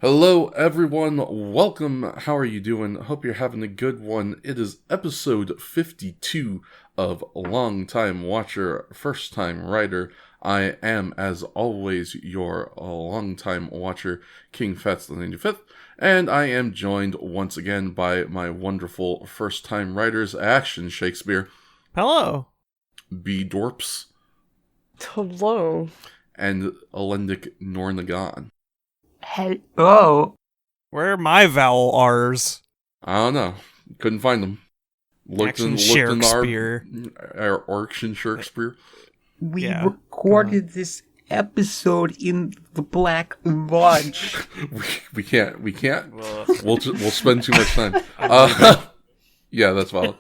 Hello, everyone. Welcome. How are you doing? Hope you're having a good one. It is episode 52 of Long-Time Watcher, First-Time Writer. I am, as always, your long-time watcher, King Fats the 95th, and I am joined once again by my wonderful first-time writers, Action Shakespeare. Hello. B. Dorps. Hello. And Alendic Nornagon. Hello. Where are my vowel R's? I don't know. Couldn't find them. Looked in Shakespeare. our Action Shakespeare. We recorded this episode in the Black Lodge. we can't. We'll spend too much time. Yeah, that's valid.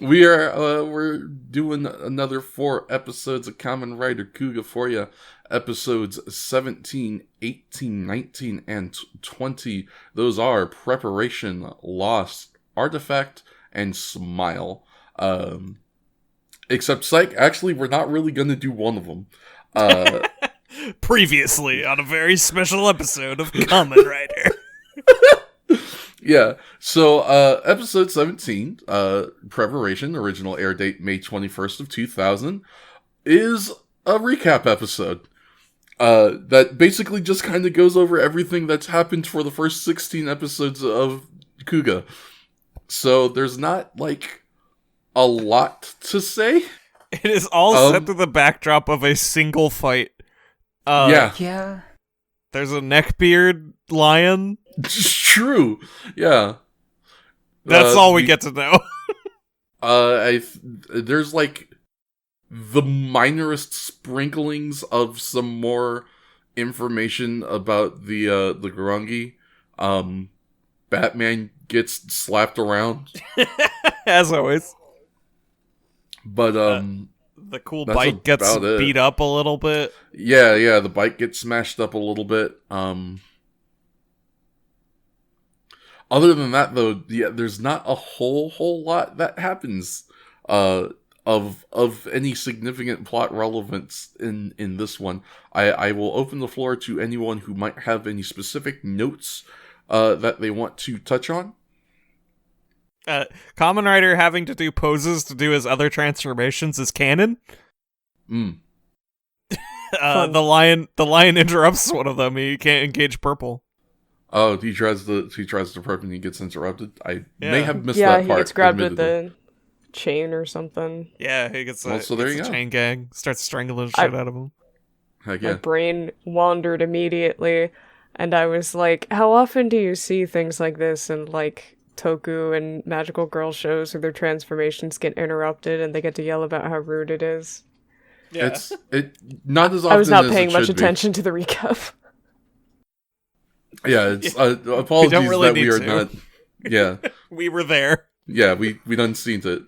We're doing another 4 episodes of Kamen Rider Kuga for you. Episodes 17, 18, 19, and 20. Those are Preparation, Lost, Artifact, and Smile. Except Psych, actually, we're not really going to do one of them. Previously on a very special episode of Kamen Rider. Yeah, so episode 17, Preparation, original air date May 21st of 2000, is a recap episode. That basically just kind of goes over everything that's happened for the first 16 episodes of Kuga. So there's not, like, a lot to say. It is all set to the backdrop of a single fight. Yeah. There's a neckbeard lion. True. Yeah. That's all we get to know. There's, like, the minorest sprinklings of some more information about the Grongi. Batman gets slapped around. As always. But, the cool bike gets beat up a little bit. Yeah, the bike gets smashed up a little bit. Other than that, though, there's not a whole lot that happens, of any significant plot relevance in this one. I will open the floor to anyone who might have any specific notes that they want to touch on. Kamen Rider having to do poses to do his other transformations is canon. The lion interrupts one of them. He can't engage purple. Oh, he tries to prep and he gets interrupted. I may have missed that part. Yeah, he gets grabbed with the chain or something. Yeah, he gets a chain gang. Starts strangling shit out of him. Heck yeah. My brain wandered immediately, and I was like, how often do you see things like this in, like, Toku and magical girl shows where their transformations get interrupted and they get to yell about how rude it is? Yeah. It not as often. I was not as paying it much should attention to the recap. Yeah, it's apologies really that we are not. Yeah, we were there. Yeah, we done seen it.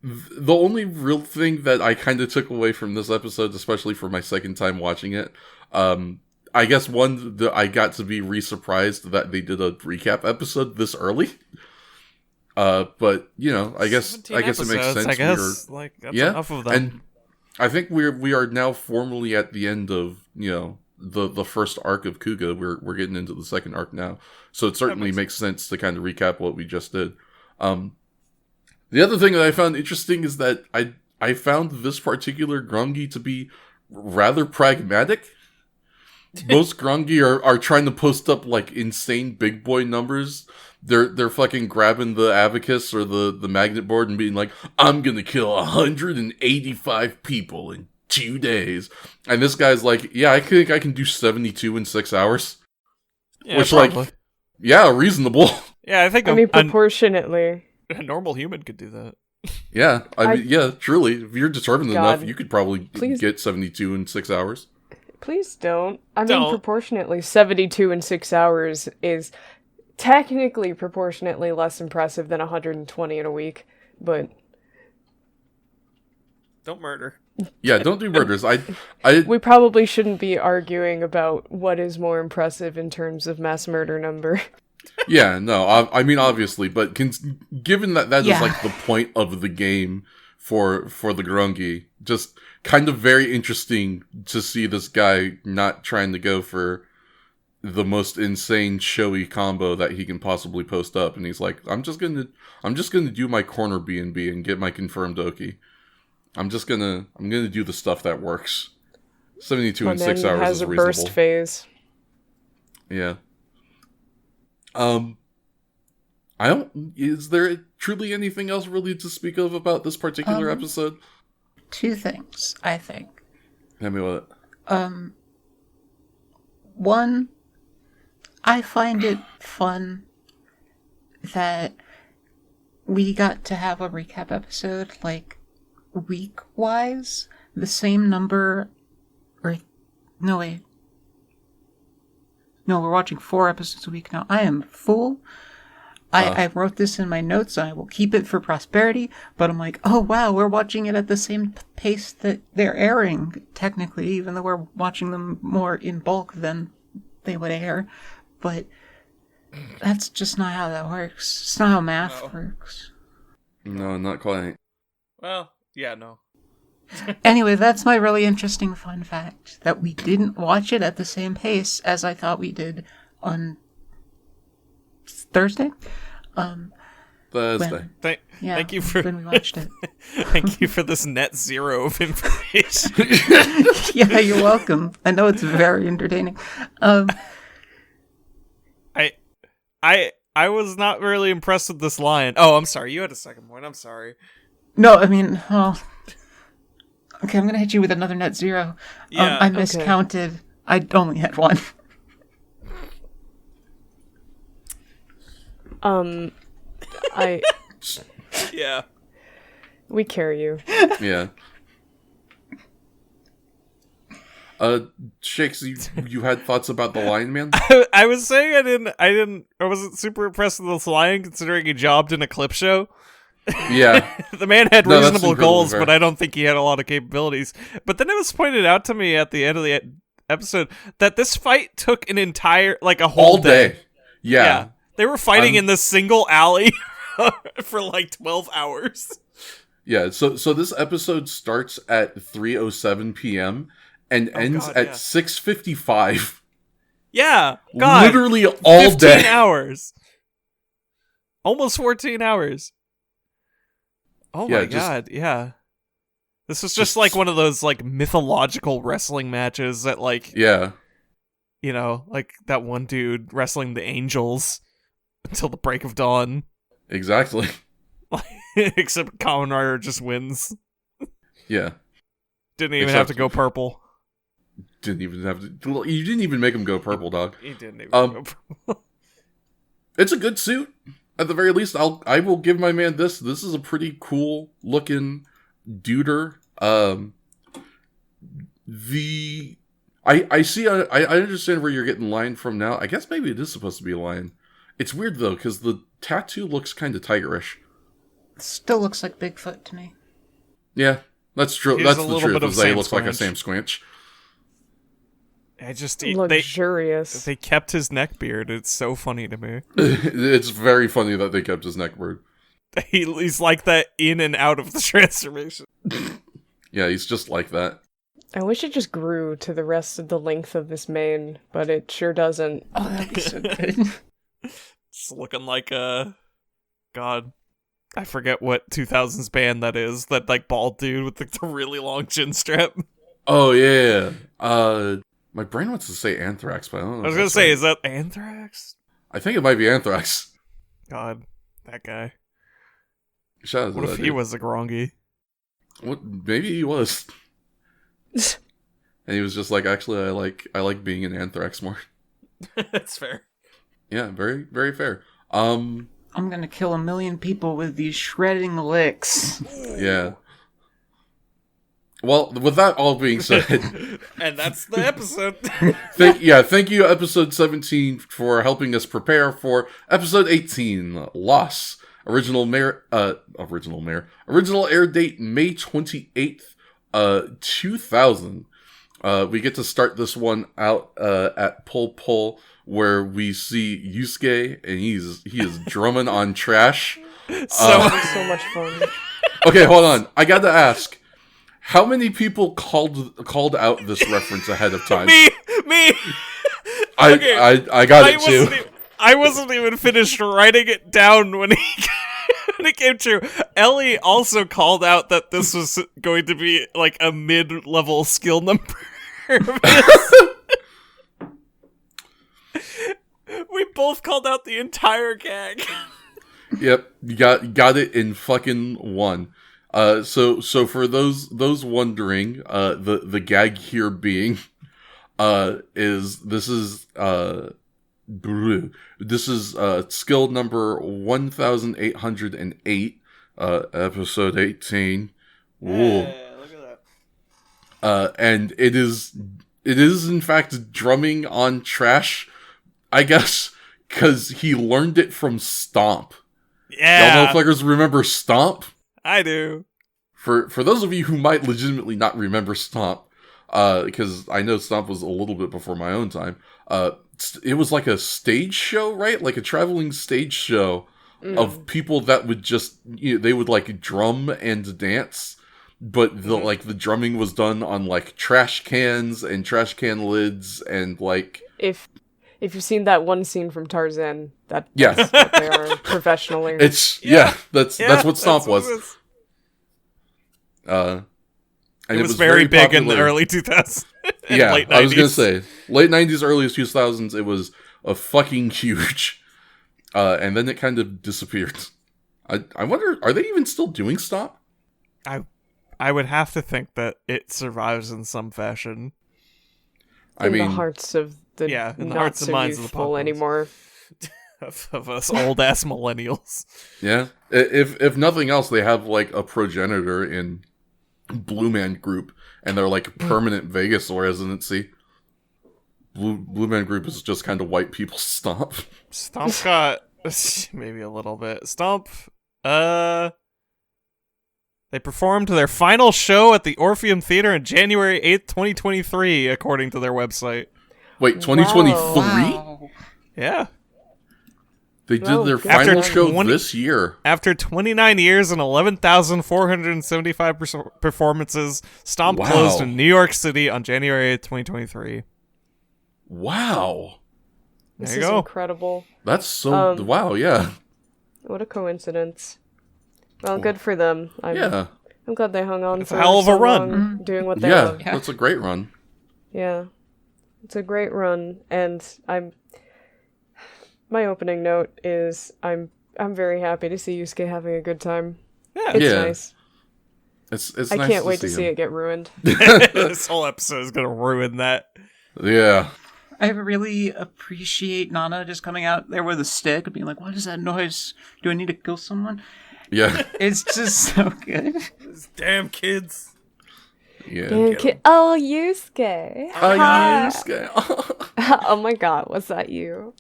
The only real thing that I kind of took away from this episode, especially for my second time watching it, I guess I got to be re-surprised that they did a recap episode this early. But you know, I guess it makes sense. I guess that's enough of them. And I think we are now formally at the end of, you know, the first arc of Kuga. We're getting into the second arc now, so it certainly makes sense to kind of recap what we just did. The other thing that I found interesting is that I found this particular Grongi to be rather pragmatic. Most Grongi are trying to post up, like, insane big boy numbers. They're fucking grabbing the abacus or the magnet board and being like, I'm gonna kill 185 people in 2 days. And this guy's like, yeah, I think I can do 72 in 6 hours. Yeah, which, probably. like, yeah, reasonable. Yeah, I think proportionately. A normal human could do that. Yeah, I mean, yeah, truly. If you're determined enough, you could probably get 72 in 6 hours. Please don't. I mean, proportionately, 72 in 6 hours is technically proportionately less impressive than 120 in a week, but... Don't murder. Yeah, don't do murders. We probably shouldn't be arguing about what is more impressive in terms of mass murder number. Yeah, no, I mean, obviously, but given that is, like, the point of the game, for the Grungi. Just kind of very interesting to see this guy not trying to go for the most insane showy combo that he can possibly post up, and he's like, I'm just gonna do my corner B&B and get my confirmed Oki. I'm gonna do the stuff that works. 72 in 6 hours has is a reasonable. burst phase. Yeah. Is there truly anything else really to speak of about this particular episode? 2 things, I think. Tell me what. One, I find it fun that we got to have a recap episode, like, week-wise. The same number, or, no, wait. No, we're watching 4 episodes a week now. I am a fool. I wrote this in my notes, and I will keep it for prosperity, but I'm like, oh wow, we're watching it at the same pace that they're airing, technically, even though we're watching them more in bulk than they would air. But that's just not how that works. It's not how math works. No, not quite. Well, yeah, no. Anyway, that's my really interesting fun fact, that we didn't watch it at the same pace as I thought we did on Thursday. Thursday. Thank you for when we watched it. Thank you for this net zero of information. Yeah, you're welcome. I know it's very entertaining. I was not really impressed with this line. Oh, I'm sorry. You had a second point. I'm sorry. No, I mean, well, okay, I'm gonna hit you with another net zero. Yeah, I miscounted. Okay. I only had 1. Yeah. We carry you. Yeah. Shakes, you had thoughts about the Lion Man? I was saying I wasn't super impressed with this line, considering he jobbed in a clip show. Yeah. The man had reasonable goals, fair. but I don't think he had a lot of capabilities. But then it was pointed out to me at the end of the episode that this fight took an entire, like, a whole all day. Yeah. They were fighting in this single alley for like 12 hours. Yeah, so this episode starts at 3:07 p.m. and ends at 6:55. Yeah, God. Literally all 15 day. hours. Almost 14 hours. Oh my God, yeah. This was just like one of those like mythological wrestling matches that like... Yeah. You know, like that one dude wrestling the angels until the break of dawn. Exactly. Except Kamen Rider just wins. Yeah. Didn't even have to go purple. Didn't even have to... You didn't even make him go purple, dog. He didn't even go purple. It's a good suit. At the very least, I will give my man this. This is a pretty cool looking duder. I understand where you're getting lion from now. I guess maybe it is supposed to be a lion. It's weird though, because the tattoo looks kind of tigerish. Still looks like Bigfoot to me. Yeah, that's true. That's the truth. He looks like a Sam Squinch. Luxurious. They kept his neck beard. It's so funny to me. It's very funny that they kept his neck beard. He's like that in and out of the transformation. Yeah, he's just like that. I wish it just grew to the rest of the length of his mane, but it sure doesn't. Oh, that'd be so good. It's looking like a... God. I forget what 2000s band that is. That like bald dude with the really long chin strap. Oh, yeah. My brain wants to say Anthrax, but I don't know. I was going to say, is that Anthrax? I think it might be Anthrax. God, that guy. Shout out to what if that he dude. was a Grongi? What? Maybe he was. And he was just like, actually, I like being in Anthrax more. That's fair. Yeah, very, very fair. I'm gonna kill 1 million people with these shredding licks. Yeah. Well, with that all being said... And that's the episode. Thank you, episode 17, for helping us prepare for episode 18, Loss. Original air date May 28th, 2000. We get to start this one out at Pol Pol, where we see Yusuke, and he is drumming on trash. So much fun. Okay, hold on. I got to ask. How many people called out this reference ahead of time? Me. I got it too. I wasn't even finished writing it down when when it came true. Ellie also called out that this was going to be like a mid-level skill number. We both called out the entire gag. Yep, you got it in fucking one. So for those wondering, the gag here being, is skill number 1808, episode 18. Ooh. Hey, look at that. And it is in fact drumming on trash, I guess, because he learned it from Stomp. Yeah. Y'all motherfuckers remember Stomp? I do. For those of you who might legitimately not remember Stomp, because I know Stomp was a little bit before my own time, it was like a stage show, right? Like a traveling stage show of people that would just, they would like drum and dance, but the drumming was done on like trash cans and trash can lids and like... If you've seen that one scene from Tarzan, that's Yeah. what they are professionally. That's what Stomp was. And it was very big in the early 2000s. Yeah, late 90s. I was gonna say late 90s, early 2000s. It was a fucking huge, and then it kind of disappeared. I wonder, are they even still doing Stomp? I would have to think that it survives in some fashion. In the hearts of the in the not hearts and so minds of the youthful populace. anymore. of us old ass millennials. Yeah, if nothing else, they have like a progenitor in Blue Man Group, and they're like permanent Vegas residency. Blue Man Group is just kind of white people Stomp. Stomp got maybe a little bit. Stomp, they performed their final show at the Orpheum Theater on January 8th, 2023, according to their website. Wait, 2023? Wow. Yeah. They did their final show this year. After 29 years and 11,475 performances, Stomp closed in New York City on January 8th, 2023. Wow. This There you is go. incredible. That's so... wow, yeah. What a coincidence. Well, good for them. I'm glad they hung on It's for a hell of a so run. long, doing what they Yeah, love. that's a great run. Yeah. It's a great run, and my opening note is I'm very happy to see Yusuke having a good time. Yeah. It's nice. It's I nice can't to wait to see him. it get ruined. This whole episode is going to ruin that. Yeah. I really appreciate Nana just coming out there with a stick and being like, what is that noise? Do I need to kill someone? Yeah. It's just so good. These damn kids. Yeah. Oh, Yusuke. Oh, Hi. Yusuke. Oh my god, was that you?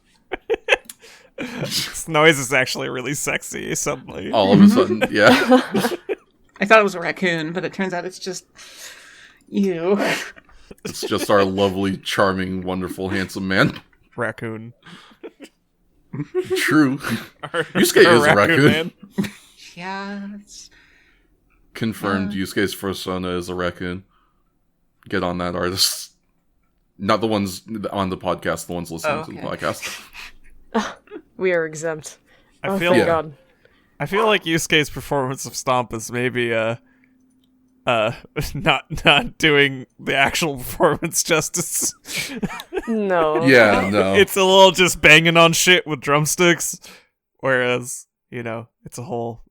This noise is actually really sexy suddenly. All of a sudden, yeah. I thought it was a raccoon, but it turns out it's just you. It's just our lovely, charming, wonderful, handsome man. Raccoon. True. Yusuke is a raccoon. Man. Yeah, it's... Confirmed, Yusuke's persona is a raccoon. Get on that, artist. Not the ones on the podcast, the ones listening to the podcast. We are exempt. I Thank Yeah. God. I feel like Yusuke's performance of Stomp is maybe not doing the actual performance justice. No. Yeah, no. It's a little just banging on shit with drumsticks, whereas it's a whole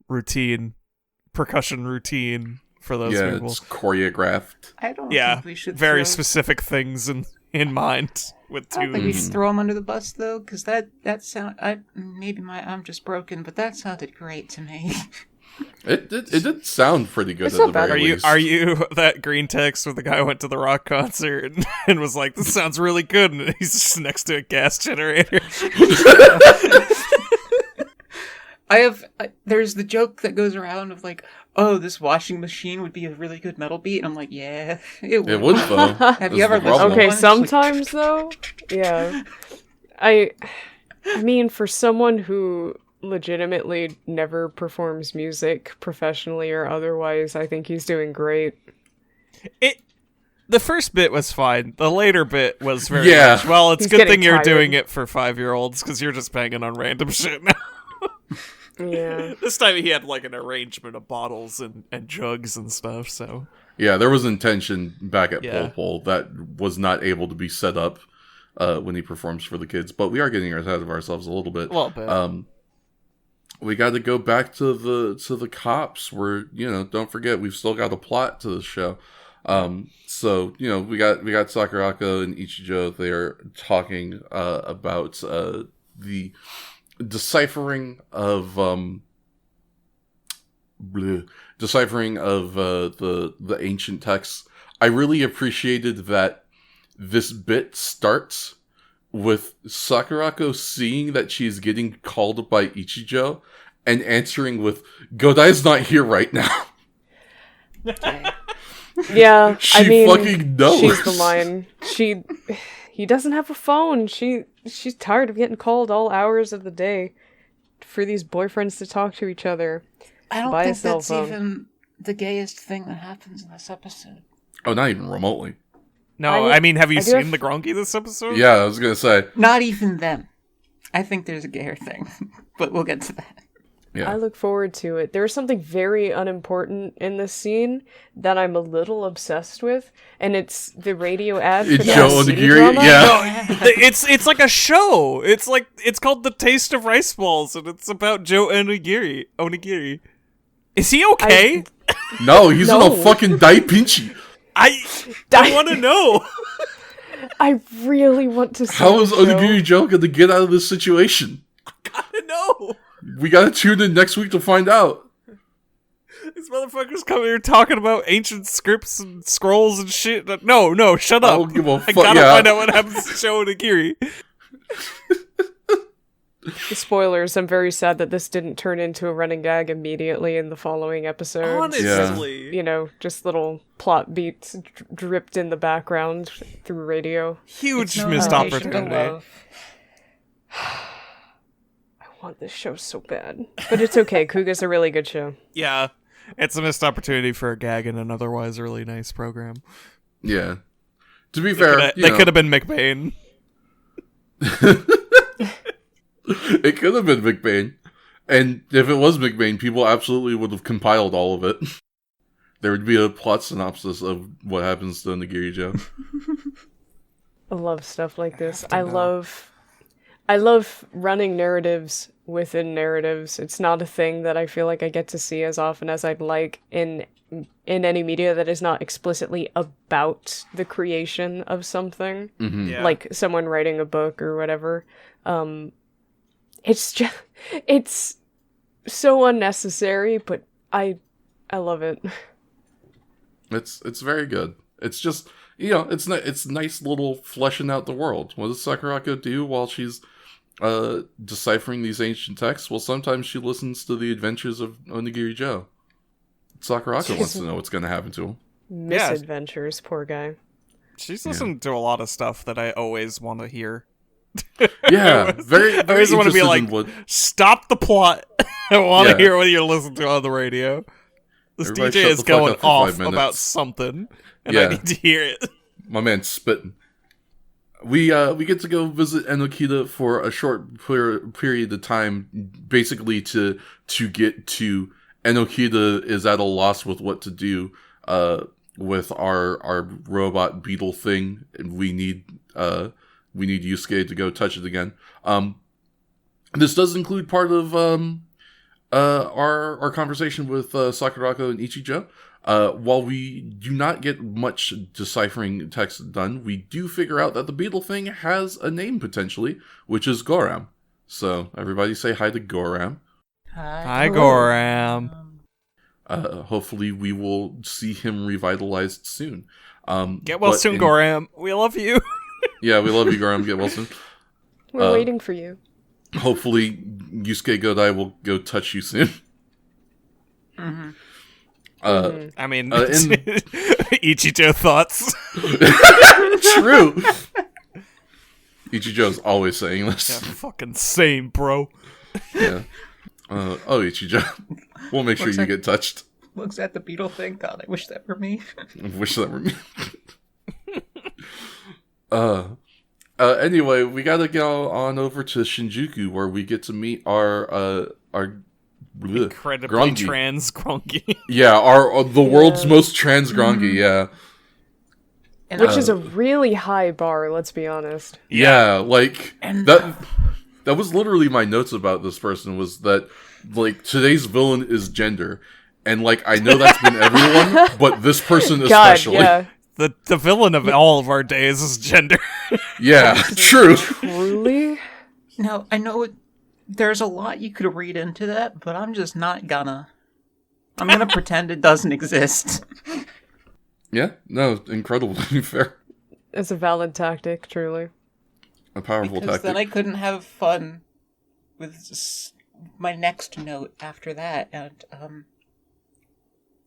percussion routine for those people. It's choreographed. I don't Yeah, think we should very throw... specific things in mind with I don't think we tunes. should throw him under the bus, though, because that sound... I'm just broken, but that sounded great to me. It did sound pretty good It's at not the bad. very Are you least. are you that green text where the guy went to the rock concert and was like, "This sounds really good," and he's just next to a gas generator? There's the joke that goes around of like, oh, this washing machine would be a really good metal beat. And I'm like, yeah, it would. It would, though. Have you ever listened to Okay, one? It's like- sometimes though, yeah. I mean, for someone who legitimately never performs music professionally or otherwise. I think he's doing great. The first bit was fine. The later bit was very Yeah. much, well, it's He's a good thing getting you're tired. doing it for 5-year-olds, because you're just banging on random shit now. Yeah. This time he had, like, an arrangement of bottles and jugs and stuff, so... Yeah, there was intention back at Yeah. Pole that was not able to be set up when he performs for the kids. But we are getting ahead of ourselves a little bit. A little bit. We got to go back to the cops. Where don't forget we've still got a plot to the show. So we got Sakurako and Ichijo. They are talking about the deciphering of the ancient texts. I really appreciated that this bit starts with Sakurako seeing that she's getting called by Ichijo and answering with, "Godai's not here right now." Yeah, She fucking knows. She's the line. He doesn't have a phone. She's tired of getting called all hours of the day for these boyfriends to talk to each other. I don't Buy a think cell that's phone. even the gayest thing that happens in this episode. Oh, not even remotely. No, I mean, have you I do seen have- the Gronky this episode? Yeah, I was gonna say. Not even them. I think there's a gayer thing, but we'll get to that. Yeah. I look forward to it. There's something very unimportant in this scene that I'm a little obsessed with, and it's the radio ad for It's the Joe SC Onigiri, drama. yeah. It's like a show. It's called The Taste of Rice Balls, and it's about Joe Onigiri. Is he okay? No, he's in No. a fucking Dai Pinchy. I want to know. I really want to see How is the show. Onigiri Joe going to get out of this situation? I know. We gotta tune in next week to find out. These motherfuckers come here talking about ancient scripts and scrolls and shit. No, shut I up. don't give a I fuck. gotta Yeah. find out what happens to Joe Onigiri. The spoilers, I'm very sad that this didn't turn into a running gag immediately in the following episodes. Honestly. Just little plot beats dripped in the background through radio. Huge No missed invitation to opportunity. love. I want this show so bad. But it's okay, Kuga's a really good show. Yeah. It's a missed opportunity for a gag in an otherwise really nice program. Yeah. To be fair, They could have been McBain. it could have been McBain. And if it was McBain, people absolutely would have compiled all of it. There would be a plot synopsis of what happens to Onigiri Joe. I love stuff like this. to I know. love running narratives within narratives. It's not a thing that I feel like I get to see as often as I'd like in any media that is not explicitly about the creation of something. Mm-hmm. Yeah. Like someone writing a book or whatever. It's so unnecessary, but I love it. It's very good. It's just it's nice little fleshing out the world. What does Sakurako do while she's deciphering these ancient texts? Well, sometimes she listens to the adventures of Onigiri Joe. Sakurako wants to know what's going to happen to him. Misadventures, poor guy. She's listened to a lot of stuff that I always want to hear. Yeah, very. I always want to be interested like, in what- stop the plot. I want to Yeah. hear what you're listening to on the radio. This Everybody DJ shut is the fuck going up for 5 off minutes. about something, and Yeah. I need to hear it. My man's spitting. We get to go visit Enokita for a short period of time, basically to get to Enokita is at a loss with what to do with our robot beetle thing. We need Yusuke to go touch it again. This does include part of our conversation with Sakurako and Ichijo. While we do not get much deciphering text done, we do figure out that the beetle thing has a name potentially, which is Goram. So everybody say hi to Goram. Hi, Goram. Hopefully we will see him revitalized soon. Get well soon, Goram. We love you. Yeah, we love you, Goram. Get well soon. We're waiting for you. Hopefully Yusuke Godai will go touch you soon. Mm-hmm. I mean, in- Ichijo thoughts. True. Ichijo's always saying this. Yeah, fucking same, bro. Yeah. Ichijo. We'll make sure you get touched. Looks at the beetle thing. God, I wish that were me. I wish that were me. Anyway, we gotta go on over to Shinjuku where we get to meet our incredibly Grongi. trans Grongi. Yeah, the world's most trans Grongi, yeah. And, Which is a really high bar, let's be honest. Yeah, like, And- that was literally my notes about this person, was that, like, today's villain is gender. And, like, I know that's been everyone, but this person especially. God, yeah. The villain of all of our days is gender. Yeah, true. Truly? Now, I know there's a lot you could read into that, but I'm just not gonna. I'm gonna pretend it doesn't exist. Yeah, no, incredibly fair. It's a valid tactic, truly. A powerful Because tactic. then I couldn't have fun with my next note after that, and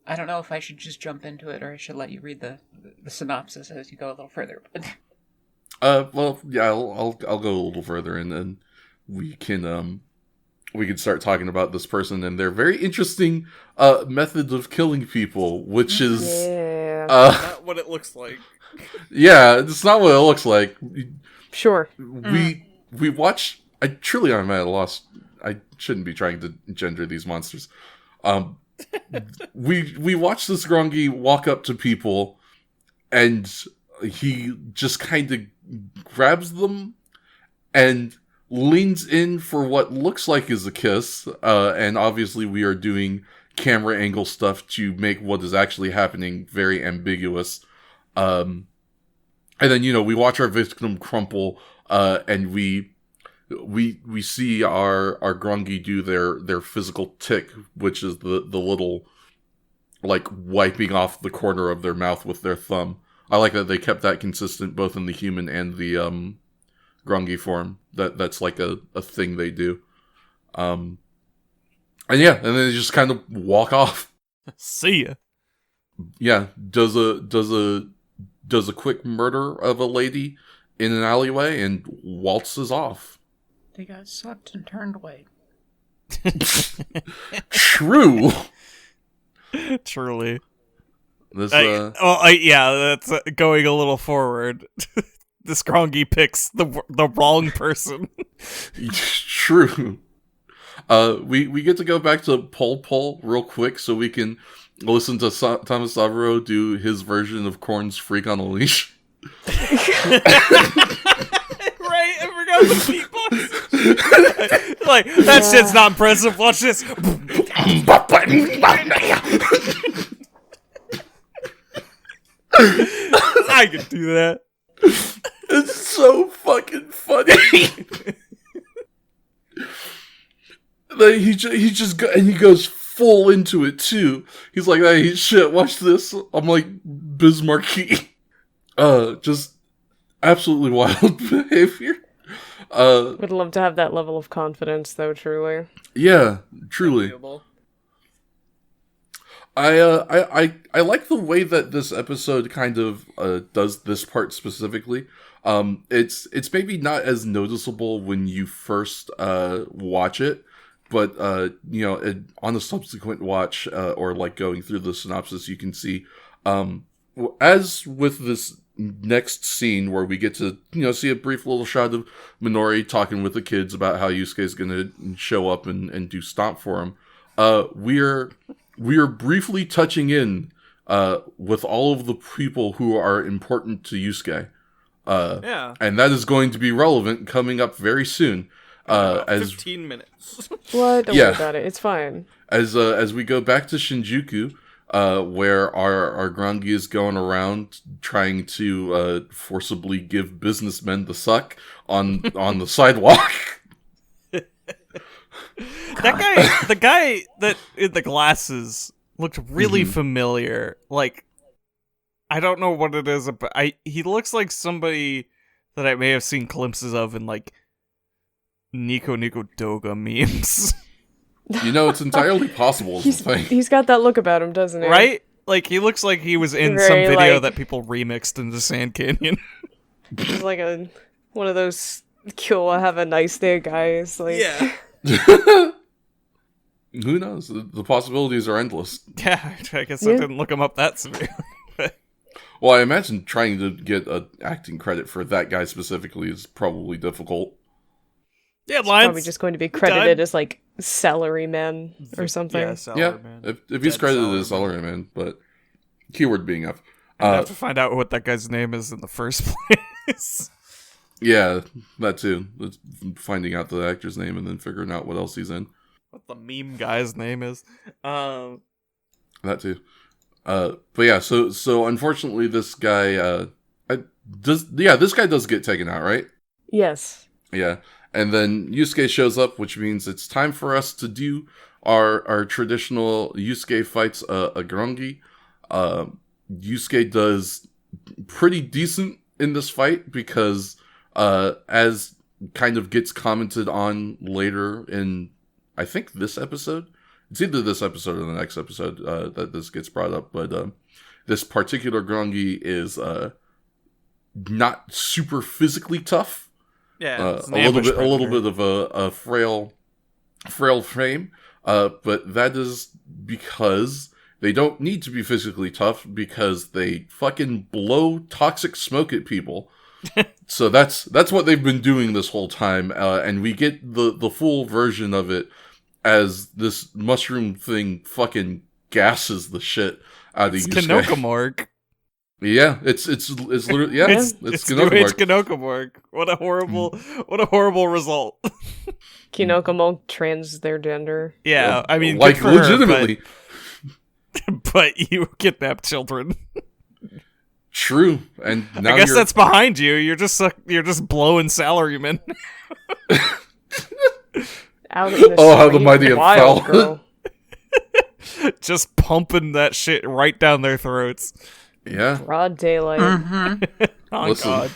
I don't know if I should just jump into it or I should let you read the synopsis as you go a little further. Well, yeah, I'll go a little further, and then we can start talking about this person and their very interesting method of killing people, which is Yeah. Not what it looks like. yeah, it's not what it looks like. Sure. We watch. I'm at a loss. I shouldn't be trying to gender these monsters. We watch this Grongi walk up to people, and he just kind of grabs them and leans in for what looks like is a kiss. And obviously, we are doing camera angle stuff to make what is actually happening very ambiguous. And then we watch our victim crumple, and we see our Grongi do their physical tick, which is the little, like, wiping off the corner of their mouth with their thumb. I like that they kept that consistent both in the human and the Grongi form. That's like a thing they do. And yeah, and then they just kind of walk off. See ya. Yeah, does a quick murder of a lady in an alleyway and waltzes off. They got sucked and turned away. True. Truly. This That's going a little forward. This Grongi picks the wrong person. true. We get to go back to Pol real quick so we can listen to Thomas Savaro do his version of Korn's Freak on a Leash. Right, I forgot the beatbox. Like, that shit's not impressive. Watch this. I could do that. It's so fucking funny. Like, he goes full into it too. He's like, "Hey, shit, watch this." I'm like, Bismarcky. Just absolutely wild behavior. Would love to have that level of confidence, though, truly. Yeah, truly. I like the way that this episode kind of does this part specifically. It's maybe not as noticeable when you first watch it, but on a subsequent watch or like going through the synopsis, you can see as with this next scene where we get to see a brief little shot of Minori talking with the kids about how Yusuke is going to show up and do stomp for him. We are briefly touching in with all of the people who are important to Yusuke. And that is going to be relevant coming up very soon. As 15 minutes. What? Don't worry about it. It's fine. As we go back to Shinjuku, where our Grongi is going around trying to forcibly give businessmen the suck on the sidewalk. The guy that in the glasses looked really familiar. Like, I don't know what it is, but he looks like somebody that I may have seen glimpses of in like Nico Doga memes. It's entirely possible. He's got that look about him, doesn't he? Right? Like, he looks like he was in some video that people remixed into Sand Canyon. He's like one of those "Kill, have a nice day" guys. Like, yeah. Who knows? The possibilities are endless. Yeah, I guess I didn't look him up that severely. Well, I imagine trying to get an acting credit for that guy specifically is probably difficult. Yeah, It's lines. probably just going to be credited as like Salaryman or something. Yeah, Salaryman. If he's credited as Salaryman, but keyword being F. I have to find out what that guy's name is in the first place. Yeah, that too. Finding out the actor's name and then figuring out what else he's in. What the meme guy's name is. That too. But yeah, so unfortunately this guy this guy does get taken out, right? Yes. Yeah. And then Yusuke shows up, which means it's time for us to do our traditional Yusuke fights a Grongi. Yusuke does pretty decent in this fight because as kind of gets commented on later in, I think, this episode. It's either this episode or the next episode that this gets brought up, but this particular Grongi is not super physically tough. Yeah, a little bit of a frail frame, but that is because they don't need to be physically tough because they fucking blow toxic smoke at people. So that's what they've been doing this whole time, and we get the full version of it as this mushroom thing fucking gasses the shit out of Yusuke. It's Kanokamorg. Yeah, it's literally it's Kanokamorg. What a horrible result. Kinokamon trans their gender. Yeah, I mean, like legitimately. But you kidnap children. True, and now I guess that's behind you. You're just blowing salarymen. Out in the how the mighty have wild, fell. girl. Just pumping that shit right down their throats. Yeah. Broad daylight. Mm-hmm. Oh, Listen, God.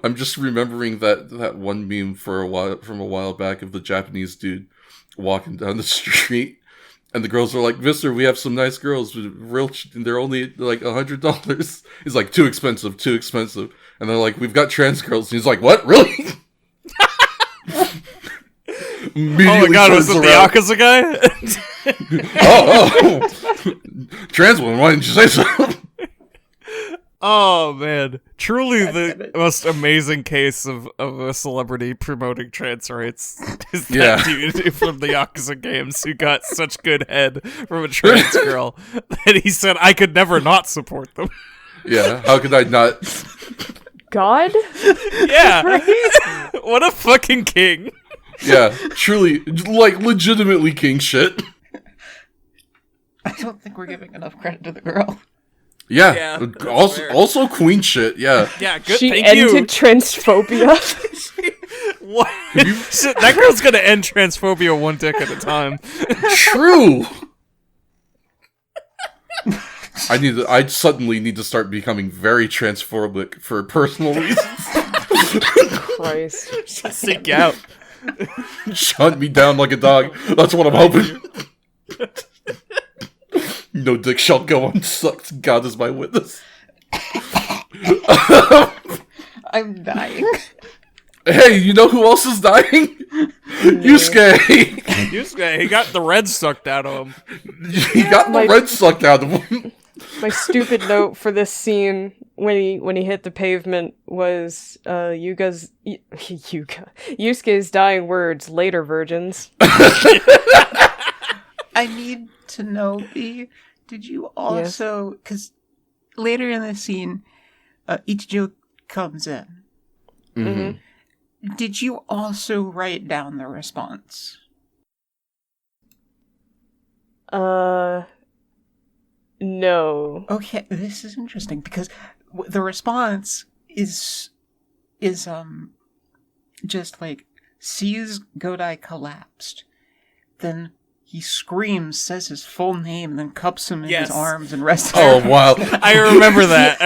I'm just remembering that one meme from a while back of the Japanese dude walking down the street, and the girls are like, "Mister, we have some nice girls, they're only like $100." He's like, "Too expensive," and they're like, "We've got trans girls," and he's like, "What, really?" Oh my God, was it the Yakuza guy? Trans woman, why didn't you say so? Oh man, truly the most amazing case of a celebrity promoting trans rights is that dude from the Yakuza games who got such good head from a trans girl that he said, I could never not support them. Yeah, how could I not? God? Yeah. What a fucking king. Yeah, truly, like, legitimately king shit. I don't think we're giving enough credit to the girl. Yeah, also queen shit, yeah. Yeah, good, She thank ended you. transphobia. What? Shit, that girl's gonna end transphobia one dick at a time. True! I suddenly need to start becoming very transphobic for personal reasons. Christ. Just seek out. Hunt me down like a dog. That's what I'm hoping. No dick shall go unsucked. God is my witness. I'm dying. Hey, you know who else is dying? Yusuke. Yusuke, he got the red sucked out of him. He got the red sucked out of him. My stupid note for this scene when he hit the pavement was Yusuke's dying words, later virgins. I need to know, B, did you also, because later in the scene, Ichijo comes in. Mm-hmm. Did you also write down the response? No. Okay, this is interesting because the response is just like sees Godai collapsed, then he screams, says his full name, and then cups him in his arms and rests. Oh wow! I remember that.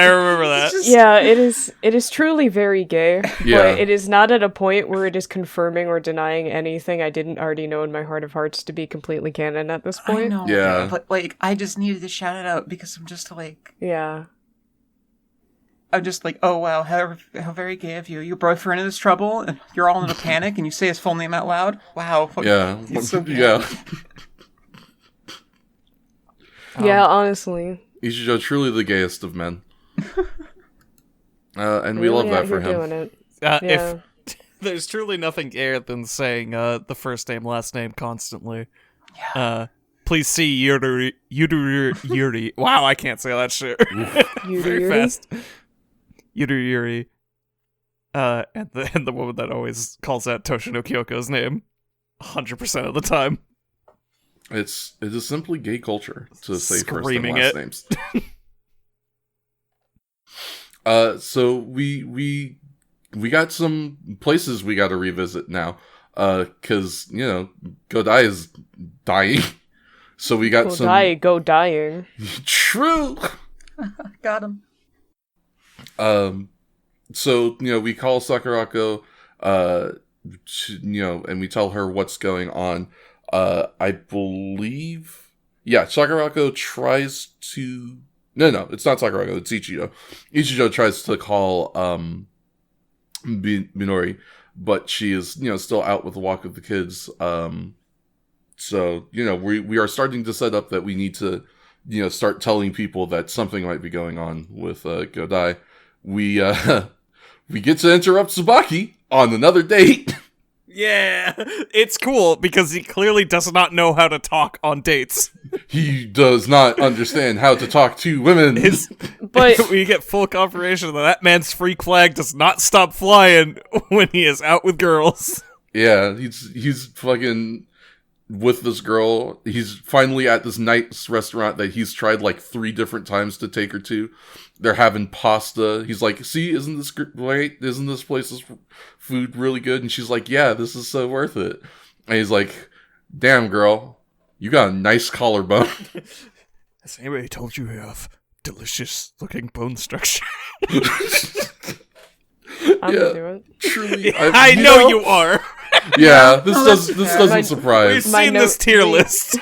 Yeah, it is truly very gay. Yeah. But it is not at a point where it is confirming or denying anything I didn't already know in my heart of hearts to be completely canon at this point. I know, yeah. But like, I just needed to shout it out because I'm just like, yeah. I'm just like, oh wow, how very gay of you. Your boyfriend is trouble, and you're all in a panic, and you say his full name out loud. Wow. Yeah. So yeah. Yeah, honestly. Ichijo, truly the gayest of men. And we love that for him. Doing it. If there's truly nothing gayer than saying the first name, last name constantly. Yeah. Please see Yuri. Wow, I can't say that shit. Very fast. Yuri. And the woman that always calls out Toshino Kyoko's name 100% of the time. It is simply gay culture to say Screaming first and last names. So we got some places we got to revisit now, because Godai is dying. So we got Go dying. True. Got him. So we call Sakurako, and we tell her what's going on. I believe, Sakurako tries to. No, it's not Sakurako. It's Ichijo. Ichijo tries to call Minori, but she is still out with the walk of the kids. So we are starting to set up that we need to start telling people that something might be going on with Godai. We get to interrupt Tsubaki on another date. Yeah, it's cool because he clearly does not know how to talk on dates. He does not understand how to talk to women. But we get full confirmation that man's freak flag does not stop flying when he is out with girls. Yeah, he's fucking with this girl. He's finally at this nice restaurant that he's tried like 3 different times to take her to. They're having pasta. He's like, see, isn't this great? Isn't this place's food really good? And she's like, yeah, this is so worth it. And he's like, damn, girl, you got a nice collarbone. Has anybody told you have delicious looking bone structure? I'm into it. Truly, I know you are. Yeah, this doesn't surprise. We've seen this tier list.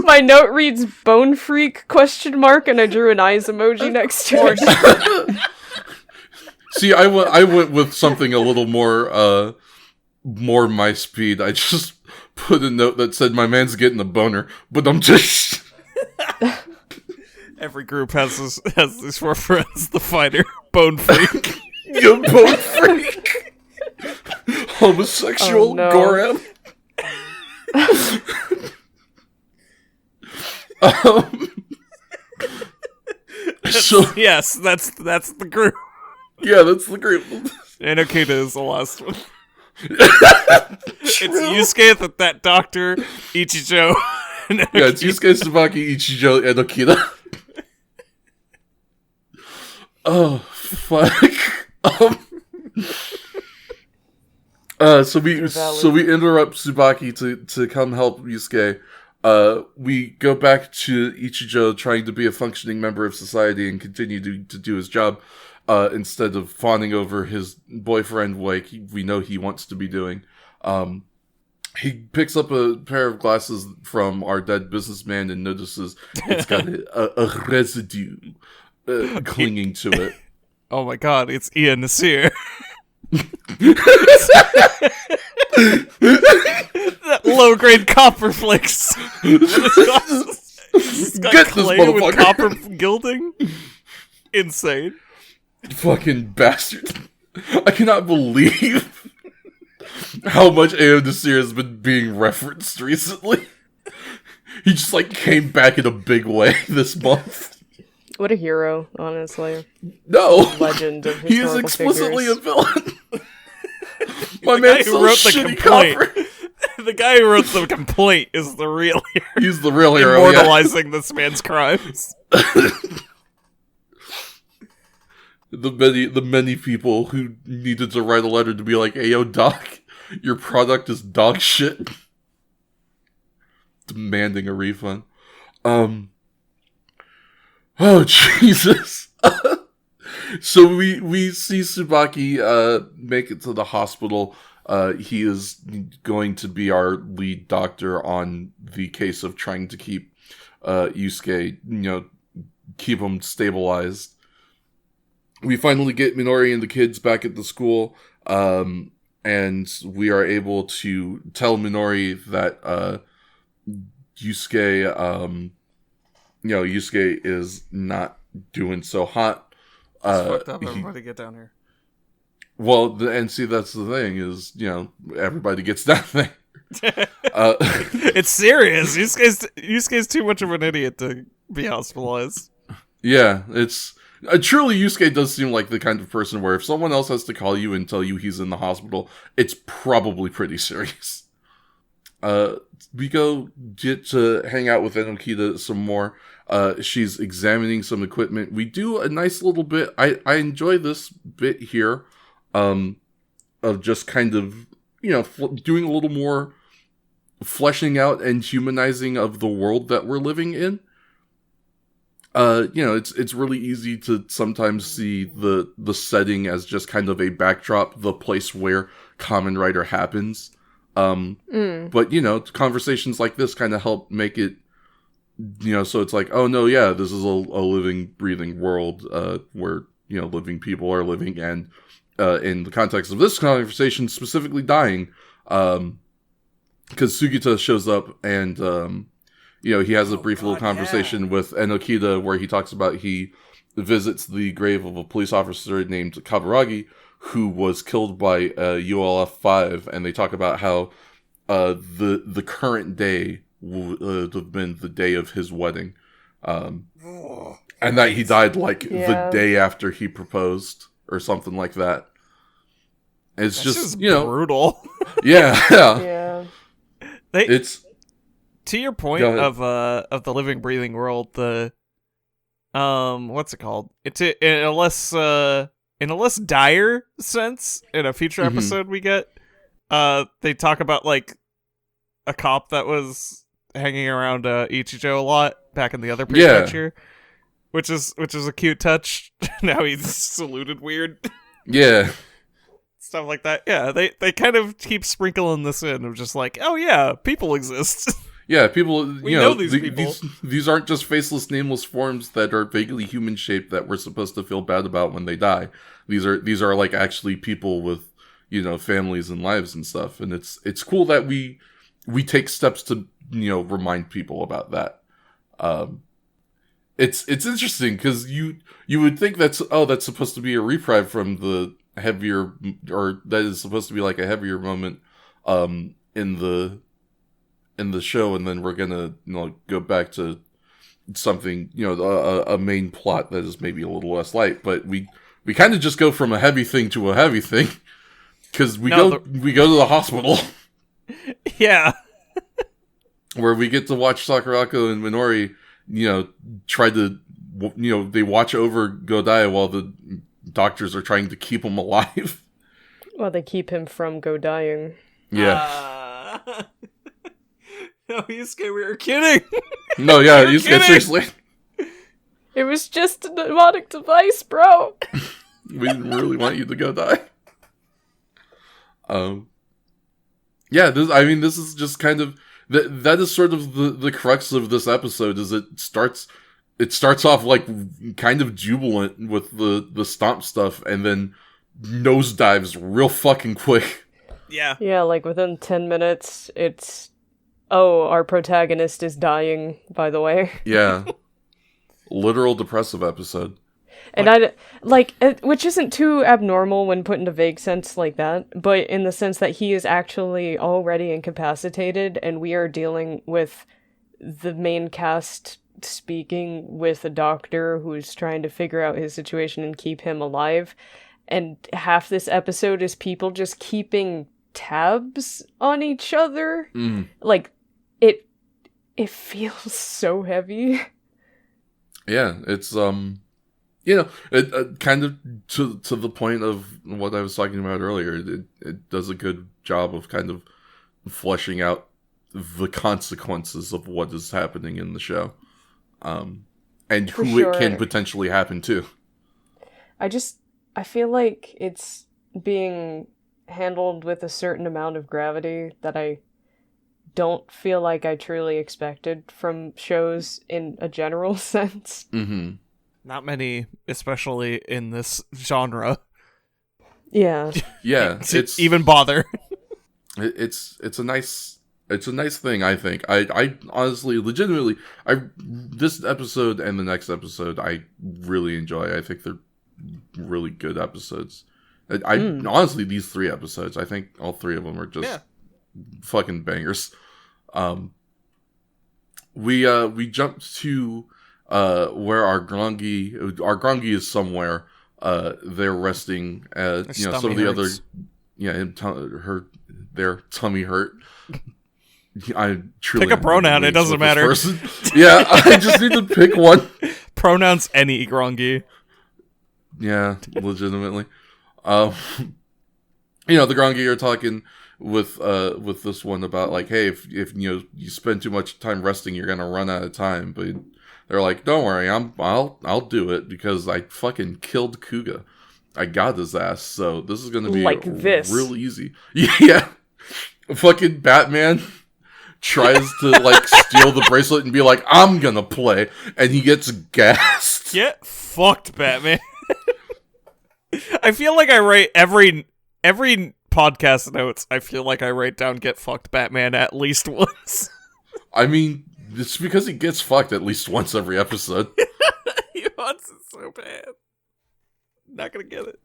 My note reads "bone freak?" and I drew an eyes emoji next to it. See, I went with something a little more my speed. I just put a note that said, "My man's getting a boner," but I'm just. Every group has these 4 friends: the fighter, bone freak, You bone freak, homosexual, Gorem. So yes, that's the group. Yeah, that's the group. And Akita is the last one. It's Yusuke, that doctor, Ichijo, and Akita. Yeah, it's Yusuke, Tsubaki, Ichijo, and Akita. Oh, fuck. So we interrupt Tsubaki to come help Yusuke. We go back to Ichijo trying to be a functioning member of society and continue to do his job, instead of fawning over his boyfriend like we know he wants to be doing. He picks up a pair of glasses from our dead businessman and notices it's got a residue clinging to it. Oh my god, it's Ian Nasir. That low-grade copper flakes. It's got Get clay this with copper gilding. Insane. Fucking bastard. I cannot believe how much Ao Nasir has been being referenced recently. He just came back in a big way this month. What a hero, honestly. No. Legend of He is historical explicitly figures. a villain. My man wrote the complaint. The guy who wrote the complaint is the real hero. He's the real hero. Immortalizing this man's crimes. The many people who needed to write a letter to be like, "Hey, yo, Doc, your product is dog shit." Demanding a refund. Oh, Jesus. So we see Tsubaki make it to the hospital. He is going to be our lead doctor on the case of trying to keep Yusuke, keep him stabilized. we finally get Minori and the kids back at the school, and we are able to tell Minori that Yusuke, Yusuke is not doing so hot. It's fucked up. Everybody get down here. Well, and see, that's the thing is, everybody gets down there. It's serious. Yusuke's too much of an idiot to be hospitalized. Yeah, it's truly Yusuke does seem like the kind of person where if someone else has to call you and tell you he's in the hospital, it's probably pretty serious. We go get to hang out with Enokita some more. She's examining some equipment. We do a nice little bit. I enjoy this bit here, of just kind of, doing a little more fleshing out and humanizing of the world that we're living in. It's really easy to sometimes see the setting as just kind of a backdrop, the place where Kamen Rider happens. But, conversations like this kind of help make it, so it's like, oh no, yeah, this is a living, breathing world, where, living people are living, and, in the context of this conversation, specifically dying, because Sugita shows up and, he has a brief little conversation with Enokita where he talks about he visits the grave of a police officer named Kaburagi who was killed by ULF-5, and they talk about how the current day would have been the day of his wedding, and that he died the day after he proposed or something like that. It's just brutal. Yeah. It's to your point of the living, breathing world. The what's it called? It's in a less dire sense. In a future episode, we get they talk about like a cop that was hanging around Ichijo a lot back in the other prefecture, which is a cute touch. Now he's saluted weird. Yeah. Stuff like that. Yeah, they kind of keep sprinkling this in of just like, oh yeah, people exist. Yeah, people, we know these people. These aren't just faceless, nameless forms that are vaguely human-shaped that we're supposed to feel bad about when they die. These are like actually people with, families and lives and stuff. And it's cool that we take steps to, remind people about that. It's interesting because you would think that's supposed to be a reprieve from the heavier, or that is supposed to be like a heavier moment in the show, and then we're gonna go back to something, a main plot that is maybe a little less light, but we kind of just go from a heavy thing to a heavy thing because we go to the hospital. Yeah. Where we get to watch Sakurako and Minori, try to, they watch over Godai while the doctors are trying to keep him alive. Well, they keep him from Godying. Yeah. No, Yusuke, we were kidding. No, yeah, Yusuke, seriously. It was just a mnemonic device, bro. We didn't really want you to go die. Yeah, this is just kind of that is sort of the crux of this episode. Is it starts off like kind of jubilant with the stomp stuff, and then nosedives real fucking quick. Yeah. Yeah, like within 10 minutes, it's, oh, our protagonist is dying, by the way. Yeah. Literal depressive episode. And which isn't too abnormal when put in a vague sense like that, but in the sense that he is actually already incapacitated, and we are dealing with the main cast speaking with a doctor who's trying to figure out his situation and keep him alive. And half this episode is people just keeping tabs on each other. Like, it feels so heavy. Yeah, it's it kind of to the point of what I was talking about earlier. It does a good job of kind of fleshing out the consequences of what is happening in the show, and For who sure. it can potentially happen to. I feel like it's being handled with a certain amount of gravity that I don't feel like I truly expected from shows in a general sense. Mm-hmm. Not many, especially in this genre. Yeah. Yeah, to it's even bother. it's a nice thing. I think I honestly, legitimately, this episode and the next episode I really enjoy. I think they're really good episodes. Honestly, these 3 episodes, I think all 3 of them are just fucking bangers. We jumped to where our Grongi is somewhere. They're resting. Some of the other, their tummy hurt. I truly pick a pronoun. It doesn't matter. Yeah, I just need to pick one. Pronouns any Grongi. Yeah, legitimately. The Grongi are talking with this one about like, hey, if you spend too much time resting, you're gonna run out of time. But they're like, don't worry, I'll do it because I fucking killed Kuga. I got his ass, so this is gonna be like this real easy. Yeah, fucking Batman tries to like steal the bracelet and be like, I'm gonna play, and he gets gassed. Get fucked, Batman. I feel like I write every podcast notes. I feel like I write down "get fucked, Batman" at least once. I mean, it's because he gets fucked at least once every episode. He wants it so bad. Not gonna get it.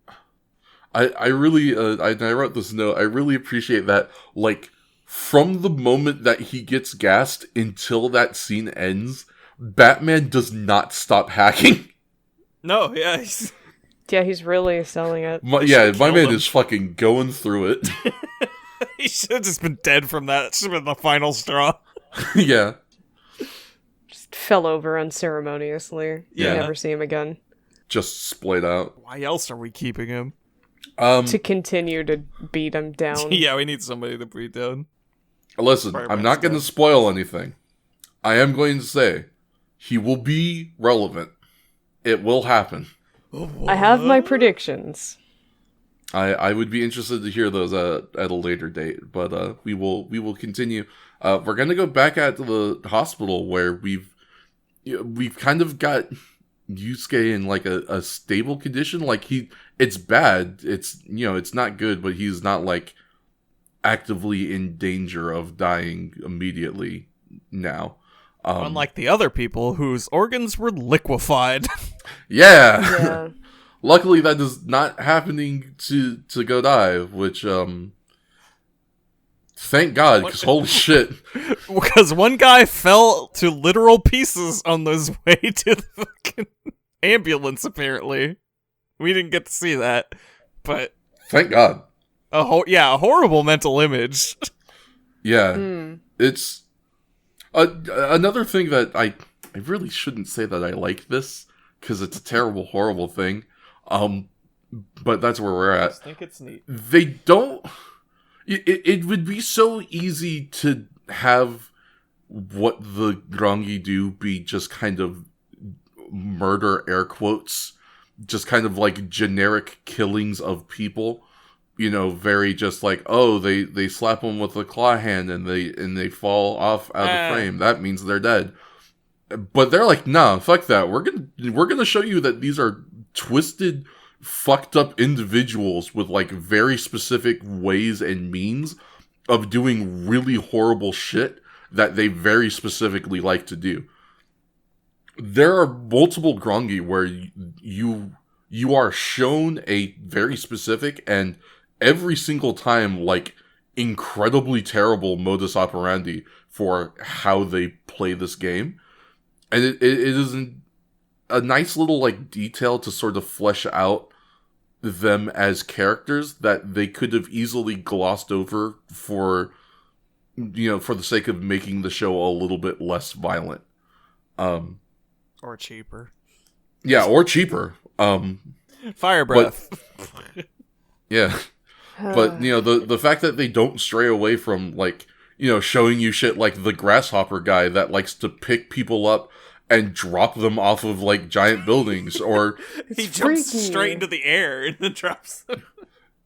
I really I wrote this note. I really appreciate that. Like, from the moment that he gets gassed until that scene ends, Batman does not stop hacking. No, yeah. He's really selling it. My man is fucking going through it. He should have just been dead from that. It should have been the final straw. Yeah. Just fell over unceremoniously. Yeah. You never see him again. Just splayed out. Why else are we keeping him? To continue to beat him down. Yeah, we need somebody to beat down. Listen, I'm not going to spoil anything. I am going to say, he will be relevant. It will happen. I have my predictions. I would be interested to hear those at a later date, but we will continue. We're gonna go back at the hospital where we've kind of got Yusuke in like a stable condition. Like it's bad. It's not good, but he's not like actively in danger of dying immediately now. Unlike the other people whose organs were liquefied. Yeah. Luckily, that is not happening to Godai, which, thank God, because holy shit. Because one guy fell to literal pieces on his way to the fucking ambulance, apparently. We didn't get to see that, but... Thank God. A horrible mental image. Yeah. It's... another thing that I really shouldn't say that I like this, because it's a terrible, horrible thing. But that's where we're at. I just think it's neat. They don't... It would be so easy to have what the Grongi do be just kind of murder, air quotes, just kind of like generic killings of people. Very just like, oh, they slap them with a claw hand and they fall off out of frame. That means they're dead. But they're like, nah, fuck that. We're gonna show you that these are twisted, fucked up individuals with like very specific ways and means of doing really horrible shit that they very specifically like to do. There are multiple Grongi where you are shown a very specific and every single time like incredibly terrible modus operandi for how they play this game. And it is a nice little like detail to sort of flesh out them as characters that they could have easily glossed over for the sake of making the show a little bit less violent. Or cheaper. Yeah, or cheaper. Fire breath. Yeah. But, the fact that they don't stray away from, like, showing you shit like the grasshopper guy that likes to pick people up and drop them off of, like, giant buildings, or... He jumps straight into the air and then drops them.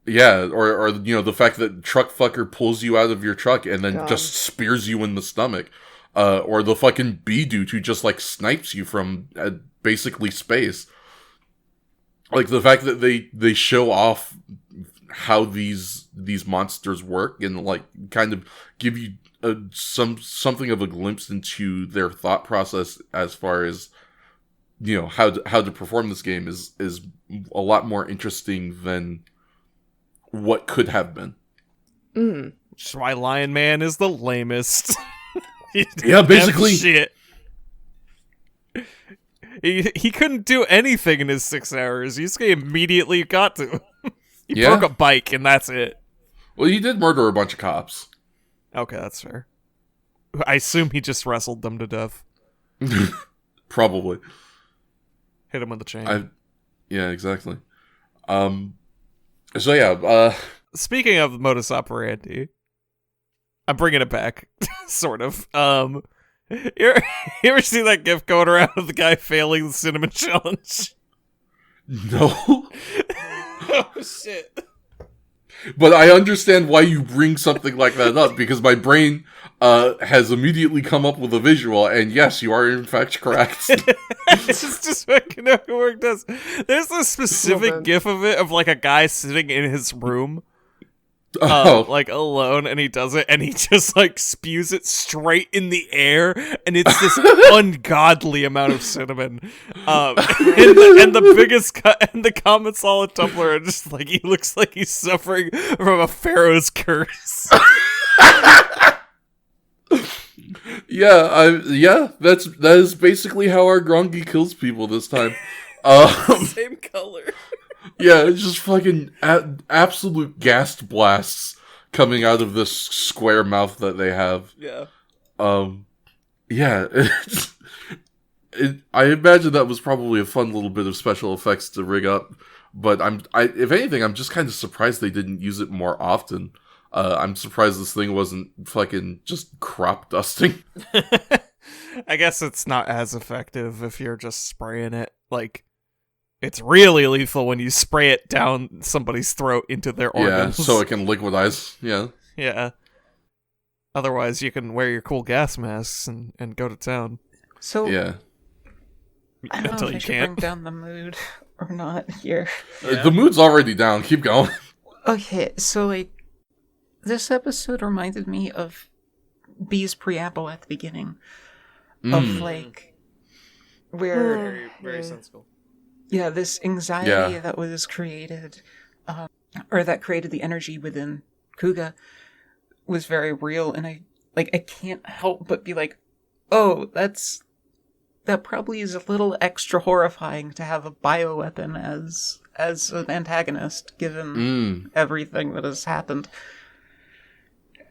Yeah, or the fact that truck fucker pulls you out of your truck and then just spears you in the stomach. or the fucking bee dude who just like snipes you from basically space. Like the fact that they show off how these monsters work and like kind of give you something of a glimpse into their thought process as far as, you know, how to perform this game is a lot more interesting than what could have been. Which is why Lion Man is the lamest. Yeah, basically. Shit. He couldn't do anything in his 6 hours. Yusuke immediately got to. He broke a bike, and that's it. Well, he did murder a bunch of cops. Okay, that's fair. I assume he just wrestled them to death. Probably. Hit him with the chain. Yeah, exactly. So yeah, speaking of modus operandi, I'm bringing it back, sort of. You ever see that gif going around of the guy failing the cinnamon challenge? No. Oh, shit. But I understand why you bring something like that up, because my brain has immediately come up with a visual, and yes, you are in fact correct. It's just fucking how it does. There's a specific gif of it, of like a guy sitting in his room, like alone, and he does it, and he just like spews it straight in the air, and it's this ungodly amount of cinnamon. And the biggest and the comments all on Tumblr are just like, he looks like he's suffering from a pharaoh's curse. That is basically how our Grongi kills people this time. Same color. Yeah, it's just fucking absolute gas blasts coming out of this square mouth that they have. Yeah. Yeah. I imagine that was probably a fun little bit of special effects to rig up, but if anything, I'm just kind of surprised they didn't use it more often. I'm surprised this thing wasn't fucking just crop dusting. I guess it's not as effective if you're just spraying it. Like, it's really lethal when you spray it down somebody's throat into their organs. Yeah, so it can liquidize. Yeah. Yeah. Otherwise, you can wear your cool gas masks and go to town. So, yeah. I don't know if I should bring down the mood or not here. Yeah. The mood's already down. Keep going. Okay, so, like, this episode reminded me of B's preamble at the beginning. Of, like, where... Very sensible. Yeah, this anxiety that was created, or that created the energy within Kuga, was very real, and I can't help but be like, oh, that probably is a little extra horrifying to have a bioweapon as an antagonist, given everything that has happened.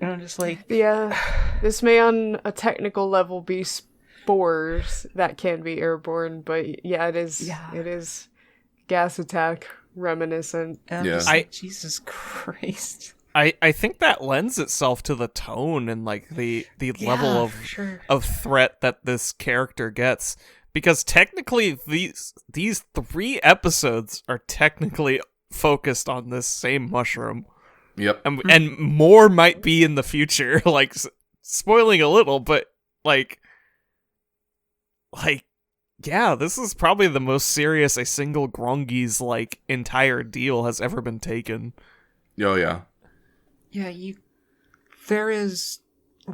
And I'm just like... Yeah, this may on a technical level be spores that can be airborne, but yeah, it is gas attack reminiscent. Jesus Christ. I think that lends itself to the tone and like the level of threat that this character gets, because technically these 3 episodes are technically focused on this same mushroom. Yep. And more might be in the future, like spoiling a little, but like yeah, this is probably the most serious a single Grongi's like entire deal has ever been taken. Oh yeah. Yeah, there is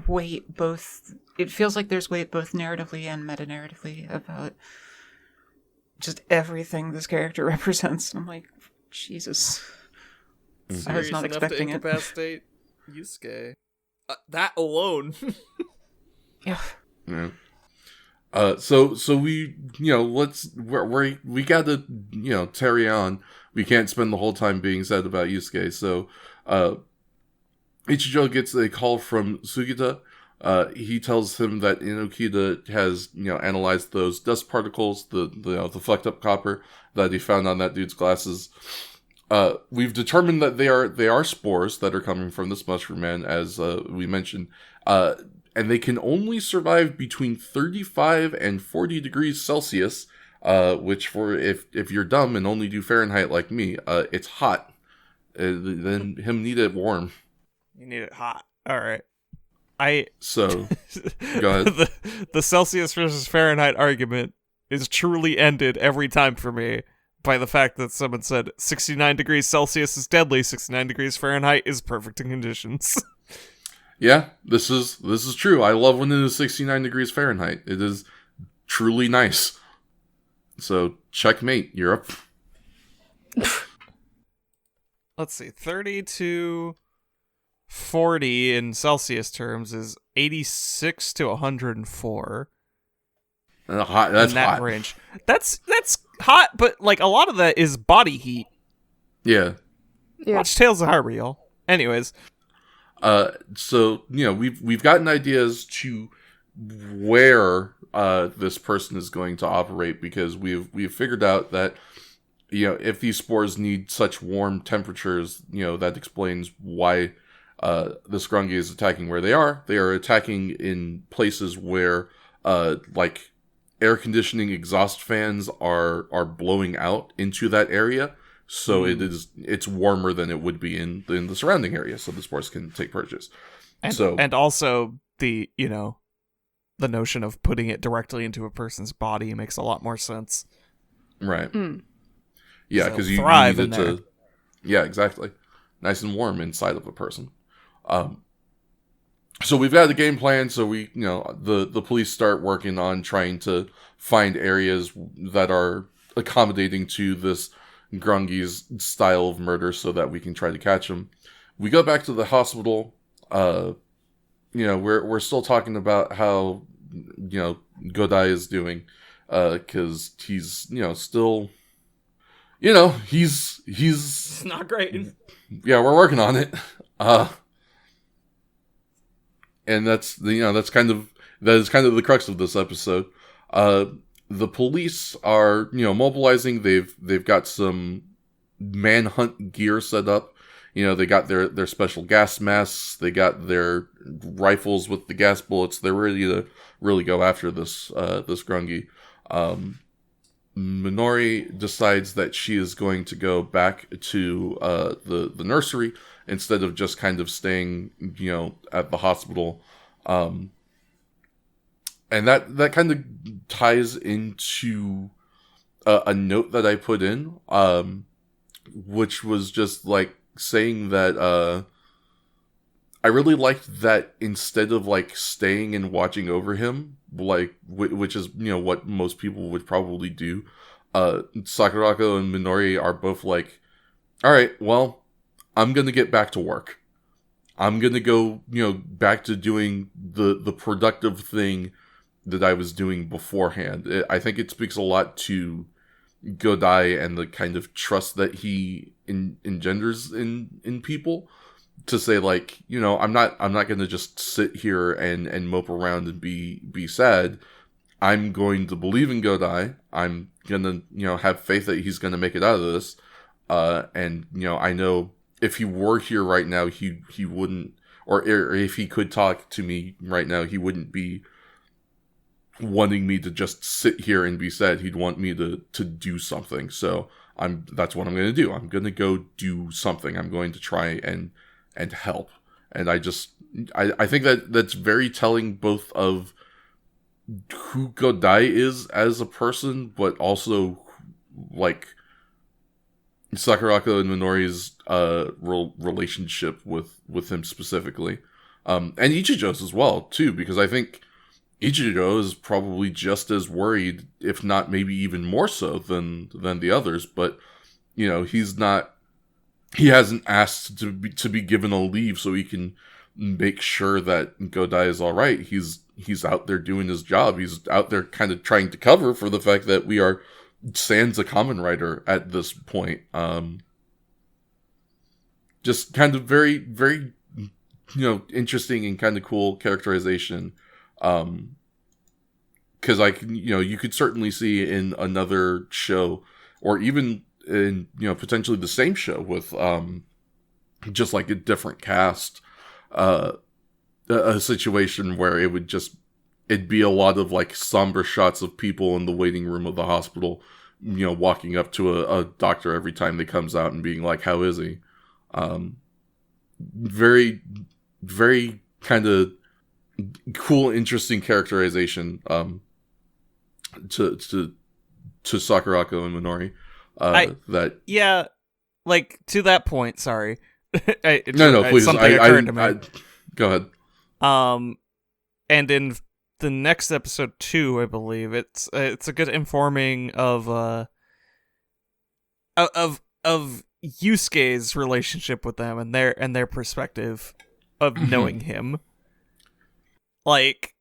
weight both... It feels like there's weight both narratively and meta-narratively about just everything this character represents. I'm like, Jesus. I was not expecting it. Incapacitate Yusuke. That alone. Yeah. Yeah. So we, you know, we gotta, you know, carry on. We can't spend the whole time being sad about Yusuke. So, Ichijo gets a call from Sugita. He tells him that Inokita has, you know, analyzed those dust particles, the flecked up copper that he found on that dude's glasses. We've determined that they are spores that are coming from this mushroom man, as we mentioned. And they can only survive between 35 and 40 degrees Celsius, which for if you're dumb and only do Fahrenheit like me, it's hot. Then him need it warm. You need it hot. All right. So, go ahead. The Celsius versus Fahrenheit argument is truly ended every time for me by the fact that someone said 69 degrees Celsius is deadly, 69 degrees Fahrenheit is perfect in conditions. Yeah, this is true. I love when it is 69 degrees Fahrenheit. It is truly nice. So, checkmate, you're up. Let's see, 30 to 40 in Celsius terms is 86 to 104. Hot. That's in that hot. range. That's hot, but like a lot of that is body heat. Yeah. Watch Tales of Harbor, y'all. Anyways, so we've gotten ideas to where this person is going to operate, because we've figured out that if these spores need such warm temperatures, that explains why this Grungy is attacking where they are. They are attacking in places where like air conditioning exhaust fans are blowing out into that area, so it's warmer than it would be in the surrounding area, so the spores can take purchase. And also the the notion of putting it directly into a person's body makes a lot more sense. Right. Yeah, because so you need it to. Yeah, exactly. Nice and warm inside of a person. So we've got the game plan. So the police start working on trying to find areas that are accommodating to this Grungy's style of murder, so that we can try to catch him. We go back to the hospital. We're still talking about how Godai is doing, because he's still. He's It's not great. Yeah, we're working on it. And that's kind of the crux of this episode. The police are, mobilizing. They've got some manhunt gear set up. They got their special gas masks. They got their rifles with the gas bullets. They're ready to really go after this Grungy. Minori decides that she is going to go back to the nursery instead of just kind of staying, at the hospital. And that kind of ties into a note that I put in, which was just like saying that I really liked that instead of like staying and watching over him, like which is what most people would probably do, Sakurako and Minori are both like, all right, well, I'm gonna get back to work. I'm gonna go back to doing the productive thing that I was doing beforehand. I think it speaks a lot to Godai and the kind of trust that he engenders in people, to say like, I'm not going to just sit here and mope around and be sad. I'm going to believe in Godai. I'm going to have faith that he's going to make it out of this. And I know if he were here right now, he wouldn't, or if he could talk to me right now, he wouldn't be wanting me to just sit here and be sad. He'd want me to do something. So that's what I'm going to do. I'm going to go do something. I'm going to try and help. And I think that's very telling, both of who Godai is as a person, but also like Sakurako and Minori's relationship with him specifically, and Ichijo's as well too, because I think Ichijo is probably just as worried, if not maybe even more so than the others. But he hasn't asked to be given a leave so he can make sure that Godai is all right. He's out there doing his job. He's out there kind of trying to cover for the fact that we are sans a Kamen Rider at this point. Just kind of very, very, interesting and kind of cool characterization. Because you could certainly see in another show, or even in potentially the same show with just like a different cast, a situation where it'd be a lot of like somber shots of people in the waiting room of the hospital, walking up to a doctor every time they comes out and being like, "How is he?" Very, very kind of cool, interesting characterization to Sakurako and Minori. Like, to that point, sorry. No, please. Something occurred to me. Go ahead. And in the next episode 2, I believe, it's a good informing of Yusuke's relationship with them and their perspective of knowing him. Like,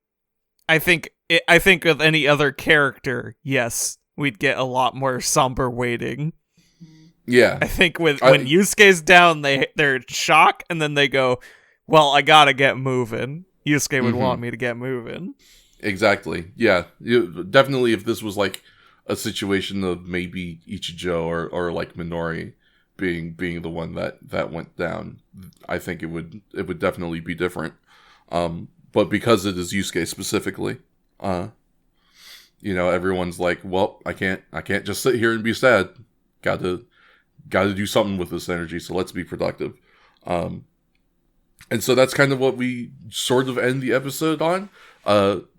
I think with any other character, yes, we'd get a lot more somber weighting. Yeah. I think when Yusuke's down, they're in shock, and then they go, well, I gotta get moving. Yusuke would want me to get moving. Exactly. Yeah. Definitely if this was like a situation of maybe Ichijo or like Minori being the one that went down, I think it would definitely be different. But because it is Yusuke specifically, everyone's like, well, I can't just sit here and be sad. Gotta do something with this energy, so let's be productive. And so that's kind of what we sort of end the episode on.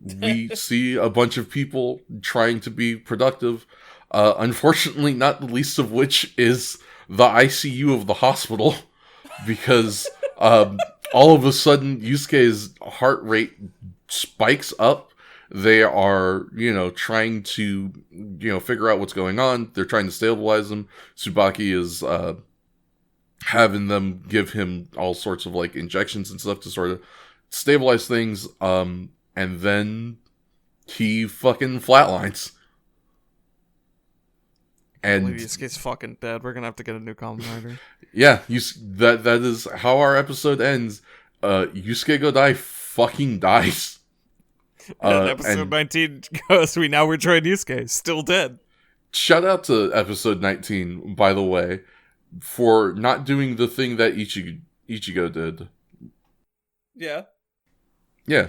We see a bunch of people trying to be productive. Unfortunately, not the least of which is the ICU of the hospital, because all of a sudden Yusuke's heart rate spikes up. They are, trying to, figure out what's going on. They're trying to stabilize him. Tsubaki is having them give him all sorts of like injections and stuff to sort of stabilize things. And then he fucking flatlines. And Yusuke's fucking dead. We're gonna have to get a new Kamen Rider. Yeah, that is how our episode ends. Yusuke Godai fucking dies. And episode 19 goes, we now rejoin Yusuke, still dead. Shout out to episode 19, by the way, for not doing the thing that Ichigo did. Yeah. Yeah.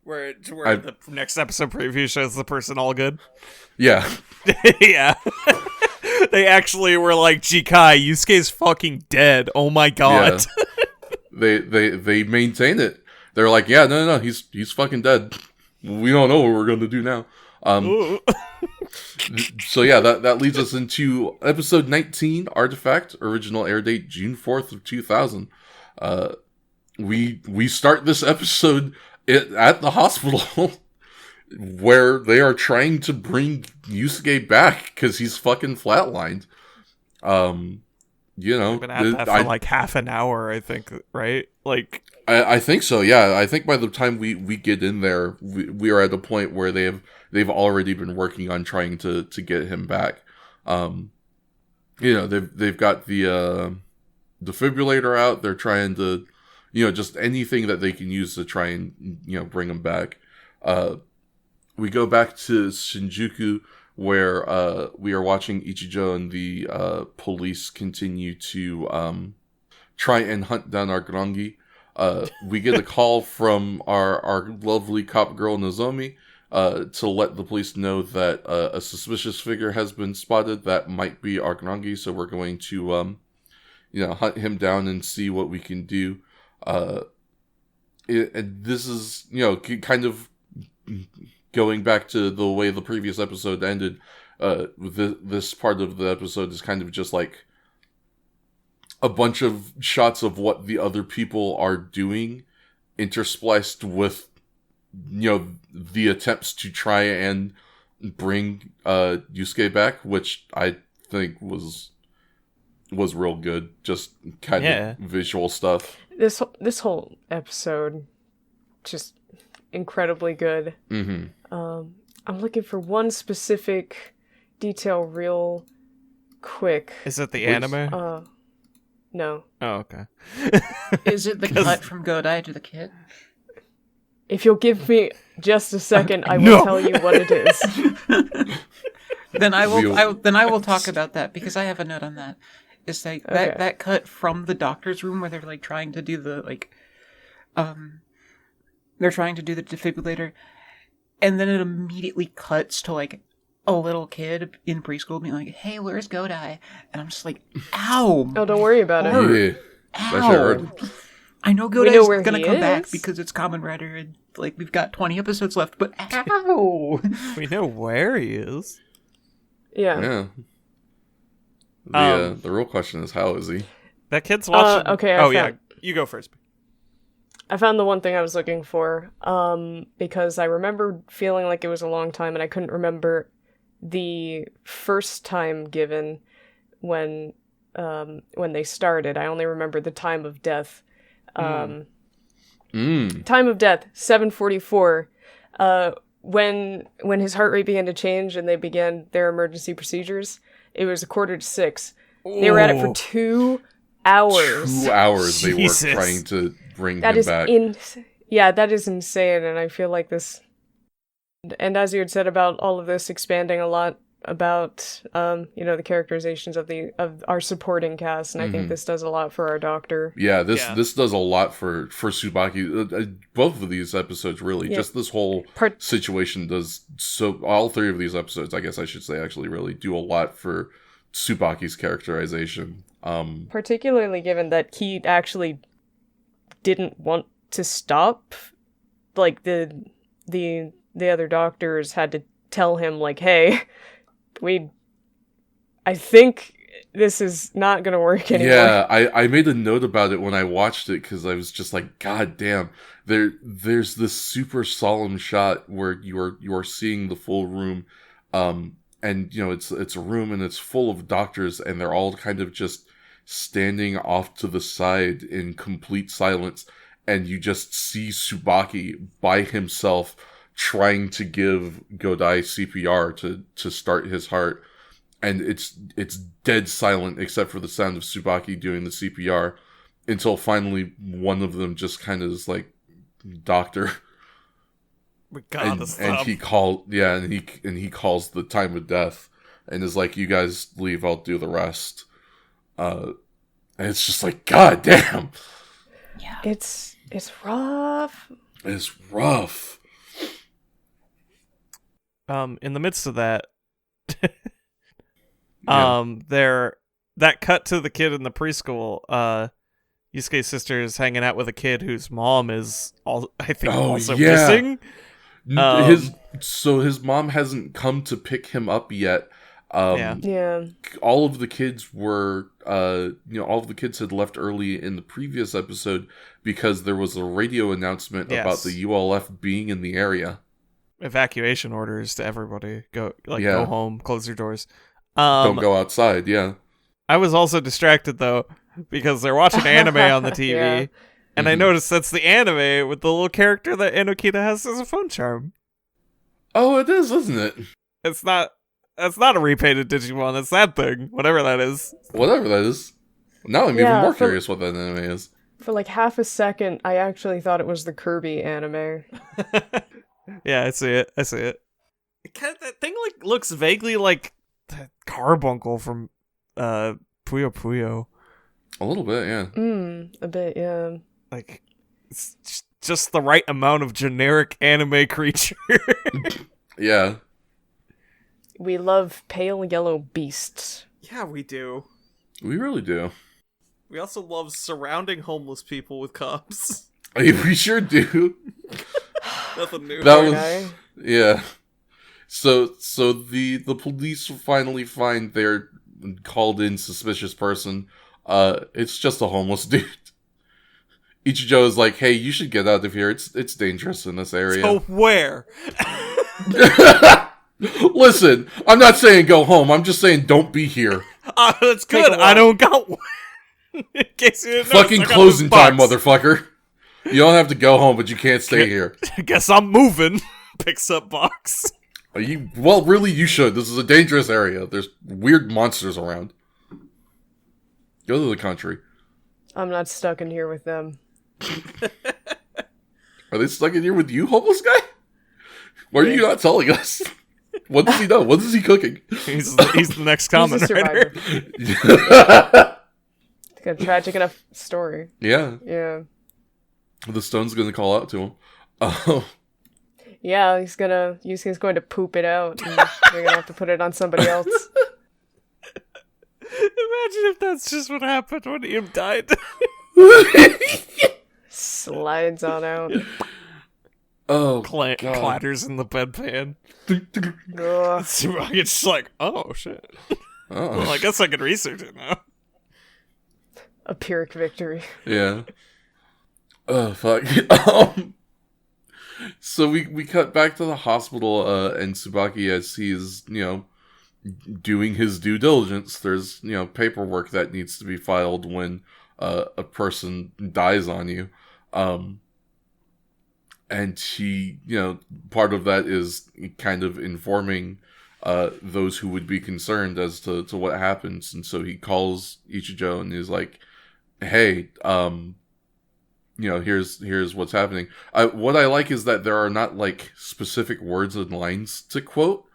Where the next episode preview shows the person all good. Yeah. Yeah. They actually were like, Jikai, Yusuke's fucking dead. Oh my god. Yeah. They maintain it. They're like, yeah, no, he's fucking dead. We don't know what we're going to do now. So yeah, that leads us into episode 19, Artifact, original air date June 4th of 2000. We start this episode at the hospital where they are trying to bring Yusuke back because he's fucking flatlined. We've been at that for like half an hour, I think, right? Like, I think so. Yeah, I think by the time we get in there, we are at a point where they've already been working on trying to get him back. They've got the defibrillator out. They're trying to, just anything that they can use to try and bring him back. We go back to Shinjuku, where we are watching Ichijo and the police continue to try and hunt down our Grangi. We get a call from our lovely cop girl Nozomi to let the police know that a suspicious figure has been spotted that might be our Grangi, so we're going to hunt him down and see what we can do. This is kind of going back to the way the previous episode ended. This part of the episode is kind of just like a bunch of shots of what the other people are doing, interspliced with, the attempts to try and bring Yusuke back, which I think was real good. Just kind of visual stuff. This whole episode, just incredibly good. Mm-hmm. I'm looking for one specific detail real quick. Is it the anime? No. Oh, okay. Is it the cut from Godai to the kid? If you'll give me just a second, I will tell you what it is. Then I will talk about that, because I have a note on that. It's like that cut from the doctor's room where they're like trying to do the they're trying to do the defibrillator, and then it immediately cuts to like a little kid in preschool being like, "Hey, where's Godai?" And I'm just like, "Ow!" Oh, don't worry about it. Yeah, that shit hurt. I know We know Godai's where gonna he come back is. because it's Kamen Rider and like we've got 20 episodes left, but how? We know where he is. Yeah. Yeah. The real question is, how is he? That kid's watching. Okay, yeah. You go first. I found the one thing I was looking for, because I remembered feeling like it was a long time, and I couldn't remember the first time given when they started. I only remember the time of death. Time of death, 7:44. When his heart rate began to change and they began their emergency procedures, it was 5:45. They were at it for 2 hours. 2 hours they Jesus. were trying to bring That him is back. Yeah, that is insane, and I feel like this. And as you had said about all of this expanding a lot about the characterizations of our supporting cast, and I think this does a lot for our doctor. Yeah, this does a lot for Tsubaki. Both of these episodes, really, just this whole situation does so. All 3 of these episodes, I guess I should say, actually, really do a lot for Tsubaki's characterization. Particularly given that he actually didn't want to stop, like the other doctors had to tell him, like, hey, I think this is not gonna work anymore. Yeah, I made a note about it when I watched it because I was just like, God damn, there's this super solemn shot where you are seeing the full room, and it's a room and it's full of doctors and they're all kind of just standing off to the side in complete silence, and you just see Tsubaki by himself trying to give Godai CPR to start his heart, and it's dead silent except for the sound of Tsubaki doing the CPR until finally one of them just kind of is like, doctor, We gotta stop. and he called and he calls the time of death and is like, you guys leave, I'll do the rest. And it's just like, God damn. Yeah. It's rough. It's rough. In the midst of that, that cut to the kid in the preschool, Yusuke's sister is hanging out with a kid whose mom is also missing. His mom hasn't come to pick him up yet. All of the kids were, all of the kids had left early in the previous episode because there was a radio announcement about the ULF being in the area. Evacuation orders to everybody. Go home, close your doors. Don't go outside, yeah. I was also distracted, though, because they're watching anime on the TV, and I noticed that's the anime with the little character that Enokita has as a phone charm. Oh, it is, isn't it? That's not a repainted Digimon, that's that thing. Whatever that is. Whatever that is. Now I'm even more curious what that anime is. For like half a second, I actually thought it was the Kirby anime. Yeah, I see it. That thing looks vaguely like that carbuncle from Puyo Puyo. A little bit, yeah. A bit, yeah. Like, it's just the right amount of generic anime creature. Yeah. We love pale yellow beasts. Yeah, we do. We really do. We also love surrounding homeless people with cops. We sure do. Nothing new. Yeah. So the police finally find their called in suspicious person. It's just a homeless dude. Ichijo is like, hey, you should get out of here. It's dangerous in this area. So where? Listen, I'm not saying go home. I'm just saying don't be here. That's good. I don't got one. In case you didn't Fucking closing time, motherfucker. You don't have to go home, but you can't stay here. Guess I'm moving. Picks up box. Well, really, you should. This is a dangerous area. There's weird monsters around. Go to the country. I'm not stuck in here with them. Are they stuck in here with you, homeless guy? Why are you not telling us? What does he know? What is he cooking? He's the next Kamen Rider. It's a tragic enough story. Yeah. Yeah. The stone's gonna call out to him. Oh. Yeah, he's going to poop it out, and they're gonna have to put it on somebody else. Imagine if that's just what happened when Ian died. Slides on out. Oh, clatters in the bedpan. Ugh. It's just like, oh shit. Oh. Well, I guess I can research it now. A Pyrrhic victory. Yeah. Oh, fuck. So we cut back to the hospital, and Tsubaki, as he's, doing his due diligence, there's, paperwork that needs to be filed when a person dies on you. And he, part of that is kind of informing those who would be concerned as to what happens. And so he calls Ichijo and he's like, hey, here's what's happening. What I like is that there are not like specific words and lines to quote,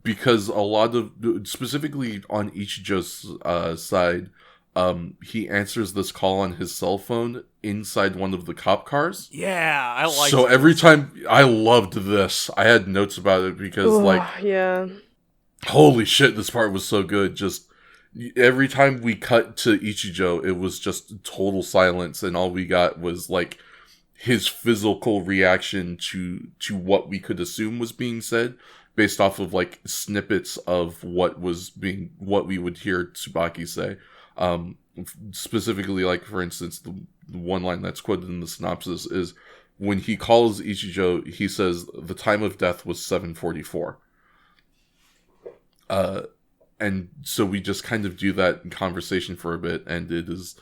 because a lot of, specifically on Ichijo's side, he answers this call on his cell phone inside one of the cop cars. Yeah, I like. So every time, I loved this. I had notes about it because, yeah. Holy shit, this part was so good. Just every time we cut to Ichijo, it was just total silence, and all we got was like his physical reaction to what we could assume was being said, based off of like snippets of what we would hear Tsubaki say. Specifically, like, for instance, the one line that's quoted in the synopsis is when he calls Ichijo, he says the time of death was 7:44. And so we just kind of do that in conversation for a bit, and it is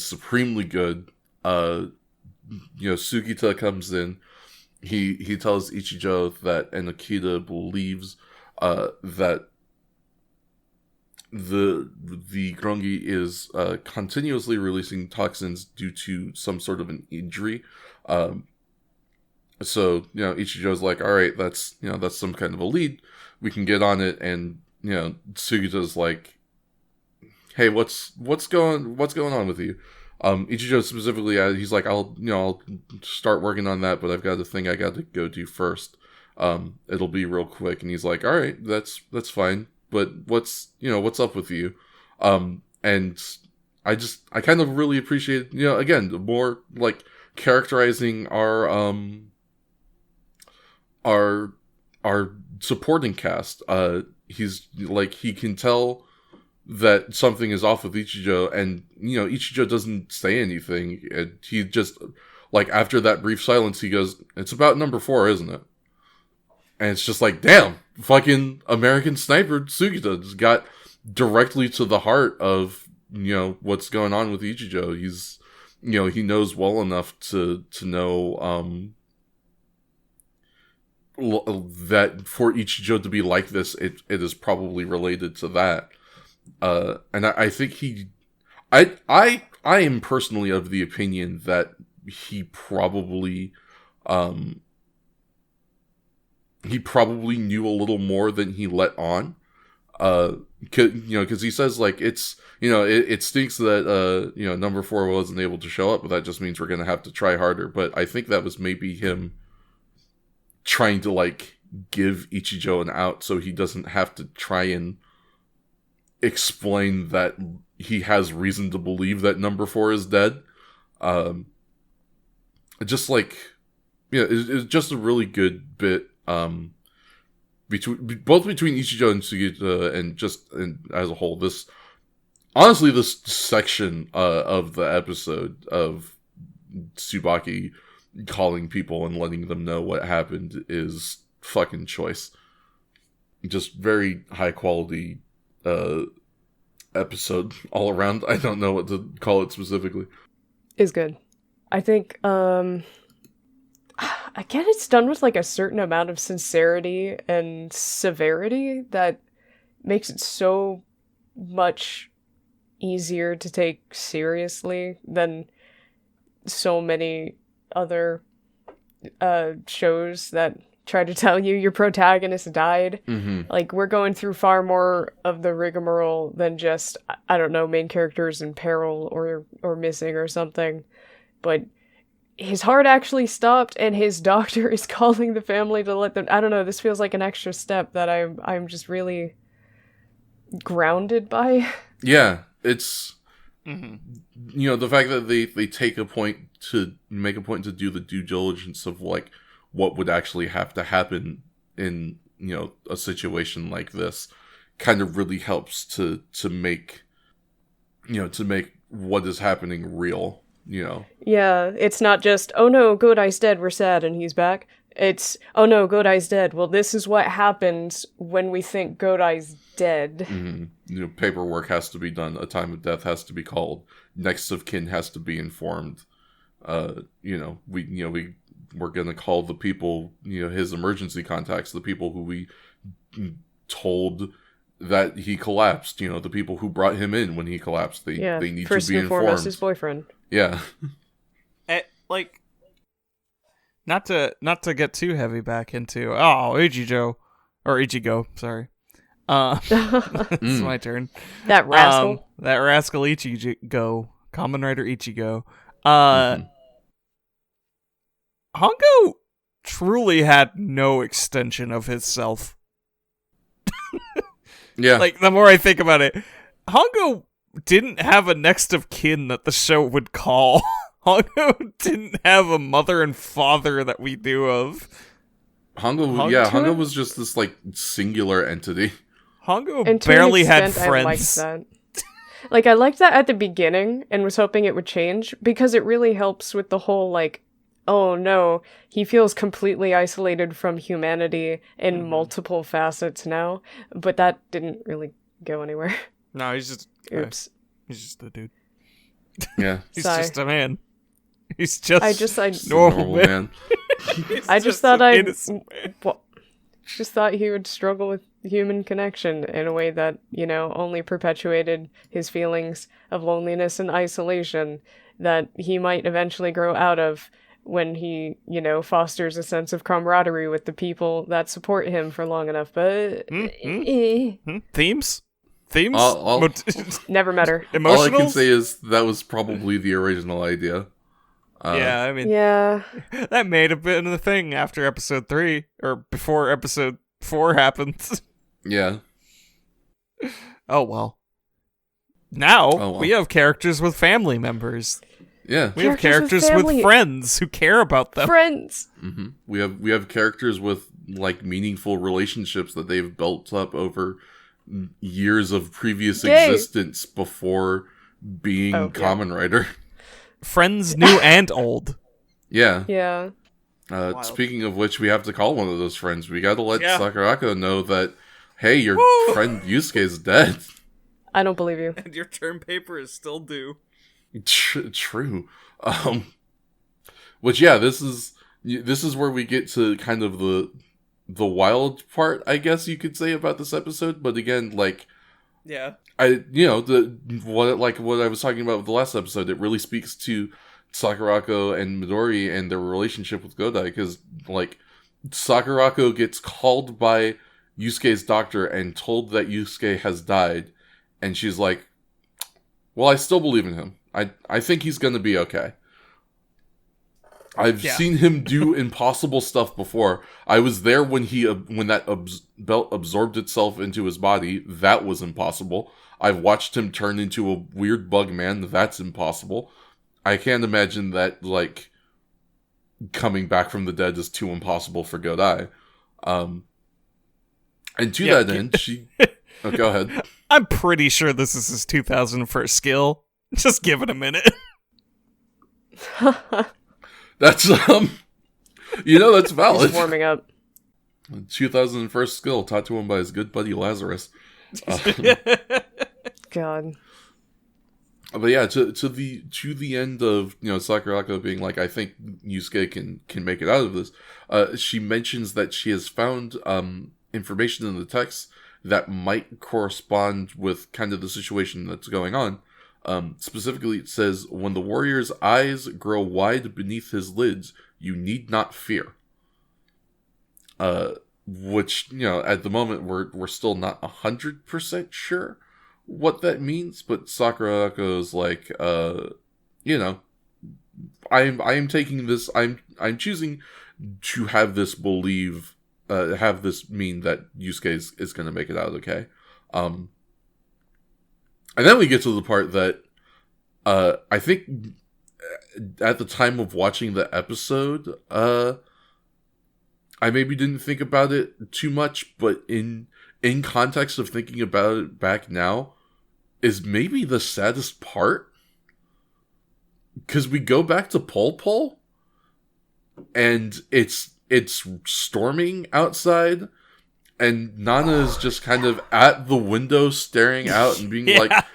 supremely good. Sugita comes in. He tells Ichijo that Enokita believes that the Grongi is continuously releasing toxins due to some sort of an injury. So Ichijo's like, all right, that's some kind of a lead. We can get on it. And Sugita's like, hey, what's going on with you? Ichijo specifically, he's like, I'll start working on that, but I've got a thing I got to go do first. It'll be real quick. And he's like, all right, that's fine. But what's up with you? And I kind of really appreciate, again, more like characterizing our supporting cast. He's like, he can tell that something is off with Ichijo, and Ichijo doesn't say anything, and he just, like, after that brief silence, he goes, it's about number 4, isn't it? And it's just like, damn, fucking American Sniper Sugita just got directly to the heart of, what's going on with Ichijo. He's, he knows well enough to know, that for Ichijo to be like this, it is probably related to that. And I think I am personally of the opinion that he probably knew a little more than he let on. Because he says, like, it's, it stinks that, number 4 wasn't able to show up, but that just means we're going to have to try harder. But I think that was maybe him trying to, like, give Ichijo an out so he doesn't have to try and explain that he has reason to believe that number 4 is dead. Just like, it's just a really good bit, between Ichijo and Sugita, and as a whole, this section of the episode of Tsubaki calling people and letting them know what happened is fucking choice. Just very high quality episode all around. I don't know what to call it specifically. Is good. I think again, it's done with like a certain amount of sincerity and severity that makes it so much easier to take seriously than so many other shows that try to tell you your protagonist died. Mm-hmm. Like, we're going through far more of the rigmarole than just, I don't know, main characters in peril or missing or something. But his heart actually stopped, and his doctor is calling the family to let them... I don't know, this feels like an extra step that I'm just really grounded by. Yeah, it's... You know, the fact that they take a point to make a point to do the due diligence of like what would actually have to happen in, you know, a situation like this kind of really helps to make, you know, to make what is happening real, you know. Yeah, it's not just, oh no, Godai's dead, we're sad and he's back. It's, oh no, Godai's dead. Well, this is what happens when we think Godai's dead. You know, paperwork has to be done. A time of death has to be called. Next of kin has to be informed. You know, we're gonna call the people, you know, his emergency contacts, the people who we told that he collapsed. You know, the people who brought him in when he collapsed. They need to be informed. First and foremost, his boyfriend. Yeah. Like, not to get too heavy back into Ichigo, sorry. It's my turn. That rascal. That rascal Ichigo, Kamen Rider Ichigo. Hongo truly had no extension of his self. Yeah. Like, the more I think about it, Hongo didn't have a next of kin that the show would call. Hongo didn't have a mother and father that we knew of. Hongo was just this, like, singular entity. Hongo barely had friends. I liked that. Like, I liked that at the beginning and was hoping it would change, because it really helps with the whole, like, oh no, he feels completely isolated from humanity in multiple facets now, but that didn't really go anywhere. No, he's just... Oops. He's just a dude. Yeah. He's just a man. He's just normal man. I just thought he would struggle with human connection in a way that, you know, only perpetuated his feelings of loneliness and isolation that he might eventually grow out of when he, you know, fosters a sense of camaraderie with the people that support him for long enough. But Themes? Never met her. All I can say is that was probably the original idea. Yeah, I mean, that may have been the thing after episode 3 or before episode 4 happens. Yeah. Oh well. Now we have characters with family members. Yeah, we have characters with friends who care about them. Friends. Mm-hmm. We have characters with like meaningful relationships that they've built up over years of previous existence before being Kamen Rider. Friends new and old. Yeah. Yeah. Speaking of which, we have to call one of those friends. We got to let Sakurako know that, hey, your friend Yusuke is dead. I don't believe you. And your term paper is still due. True. Which this is where we get to kind of the wild part, I guess you could say, about this episode. But again, like, what I was talking about with the last episode, it really speaks to Sakurako and Midori and their relationship with Godai, because like Sakurako gets called by Yusuke's doctor and told that Yusuke has died, and she's like, well, I still believe in him. I think he's gonna be okay. I've seen him do impossible stuff before. I was there when that belt absorbed itself into his body. That was impossible. I've watched him turn into a weird bug man. That's impossible. I can't imagine that, like, coming back from the dead is too impossible for Godai. And to that end, she... Oh, go ahead. I'm pretty sure this is his 2001st skill. Just give it a minute. That's, that's valid. He's warming up. 2001st skill taught to him by his good buddy Lazarus. God. But yeah, to the end of, Sakurako being like, I think Yusuke can make it out of this. She mentions that she has found information in the text that might correspond with kind of the situation that's going on. Specifically, it says, when the warrior's eyes grow wide beneath his lids, you need not fear. Which, at the moment, we're still not 100% sure what that means, but Sakurako's like, I am taking this, I'm choosing to have this have this mean that Yusuke is going to make it out okay. And then we get to the part that I think at the time of watching the episode, I maybe didn't think about it too much, but in context of thinking about it back now, is maybe the saddest part. Because we go back to Pol Pol, and it's storming outside, and Nana is just kind of at the window staring out and being like,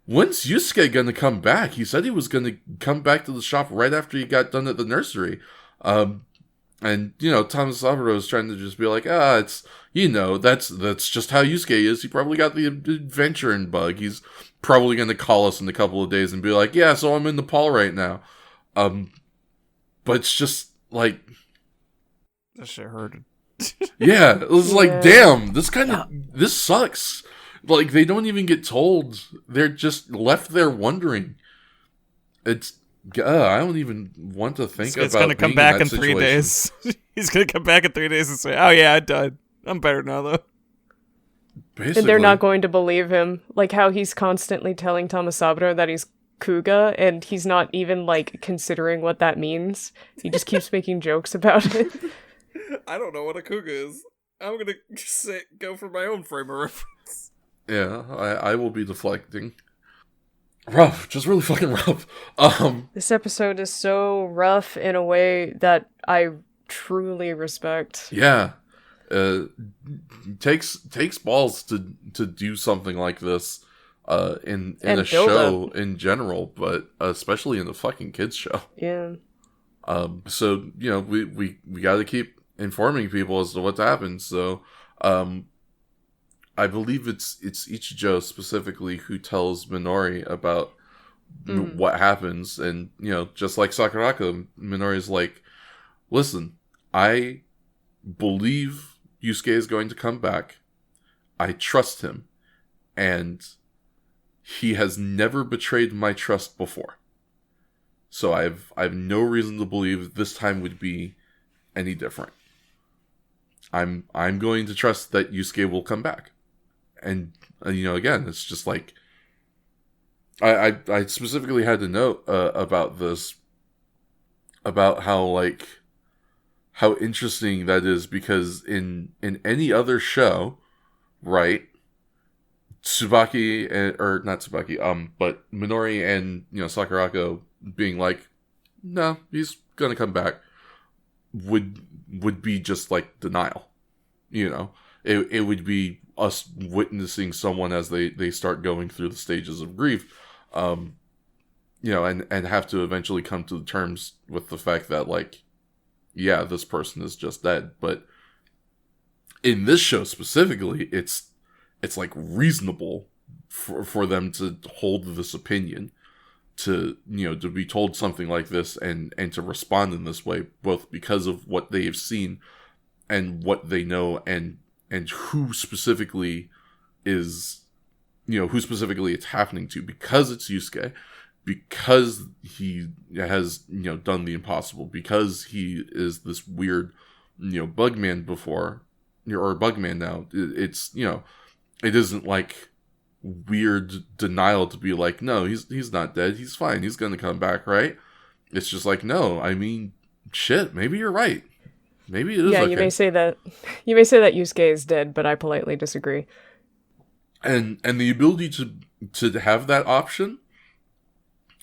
when's Yusuke gonna come back? He said he was gonna come back to the shop right after he got done at the nursery. And, Tamasaburo is trying to just be like, it's, that's just how Yusuke is. He probably got the adventuring bug. He's probably going to call us in a couple of days and be like, yeah, so I'm in Nepal right now. But it's just, like... That shit hurted. Yeah, it was like, damn, this sucks. Like, they don't even get told. They're just left there wondering. It's... I don't even want to think about. It's going to come back in 3 days. He's going to come back in 3 days and say, "Oh yeah, I died. I'm better now, though." Basically. And they're not going to believe him, like how he's constantly telling Tamasaburo that he's Kuga, and he's not even like considering what that means. He just keeps making jokes about it. I don't know what a Kuga is. I'm going to go for my own frame of reference. Yeah, I will be deflecting. Rough, just really fucking rough. This episode is so rough in a way that I truly respect. Yeah, takes balls to do something like this, in a show in general, but especially in the fucking kids show. Yeah. So we got to keep informing people as to what's happened. So, I believe it's Ichijo specifically who tells Minori about what happens, and just like Sakurako, Minori's like, listen, I believe Yusuke is going to come back. I trust him, and he has never betrayed my trust before. So I've no reason to believe this time would be any different. I'm going to trust that Yusuke will come back. And, again, it's just like, I specifically had to note about this, about how interesting that is, because in any other show, right, Tsubaki, or not Tsubaki, but Minori and, Sakurako being like, no, he's gonna come back, would be just like denial, It would be us witnessing someone as they start going through the stages of grief, and have to eventually come to terms with the fact that, like, yeah, this person is just dead. But in this show specifically, it's like reasonable for them to hold this opinion, to to be told something like this and to respond in this way, both because of what they have seen and what they know, and who specifically is, who specifically it's happening to, because it's Yusuke, because he has, done the impossible, because he is this weird, bugman before, or bugman now. It's, it isn't like weird denial to be like, no, he's not dead, he's fine, he's gonna come back, right? It's just like, no, I mean, shit, maybe you're right. Maybe it is. Yeah, okay. You may say that Yusuke is dead, but I politely disagree. And the ability to have that option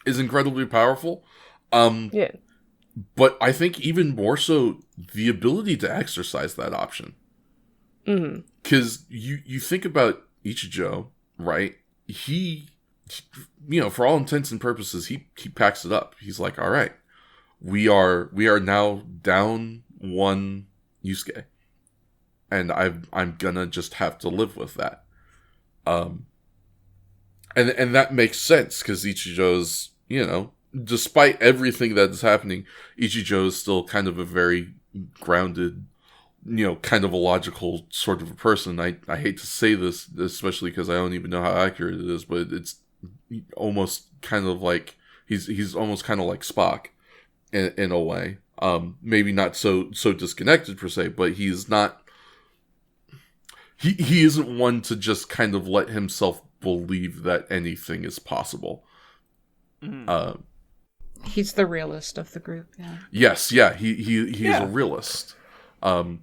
is incredibly powerful. Yeah. But I think even more so, the ability to exercise that option. Mm-hmm. Because you think about Ichijo, right? He, for all intents and purposes, he packs it up. He's like, all right, we are now down one Yusuke, and I'm gonna just have to live with that. And that makes sense, because Ichijo's, despite everything that's happening, Ichijo is still kind of a very grounded, kind of a logical sort of a person. I hate to say this, especially because I don't even know how accurate it is, but it's almost kind of like, he's almost kind of like Spock in a way. Maybe not so disconnected per se, but he's not. He isn't one to just kind of let himself believe that anything is possible. He's the realist of the group. Yeah. Yes, yeah, he's a realist.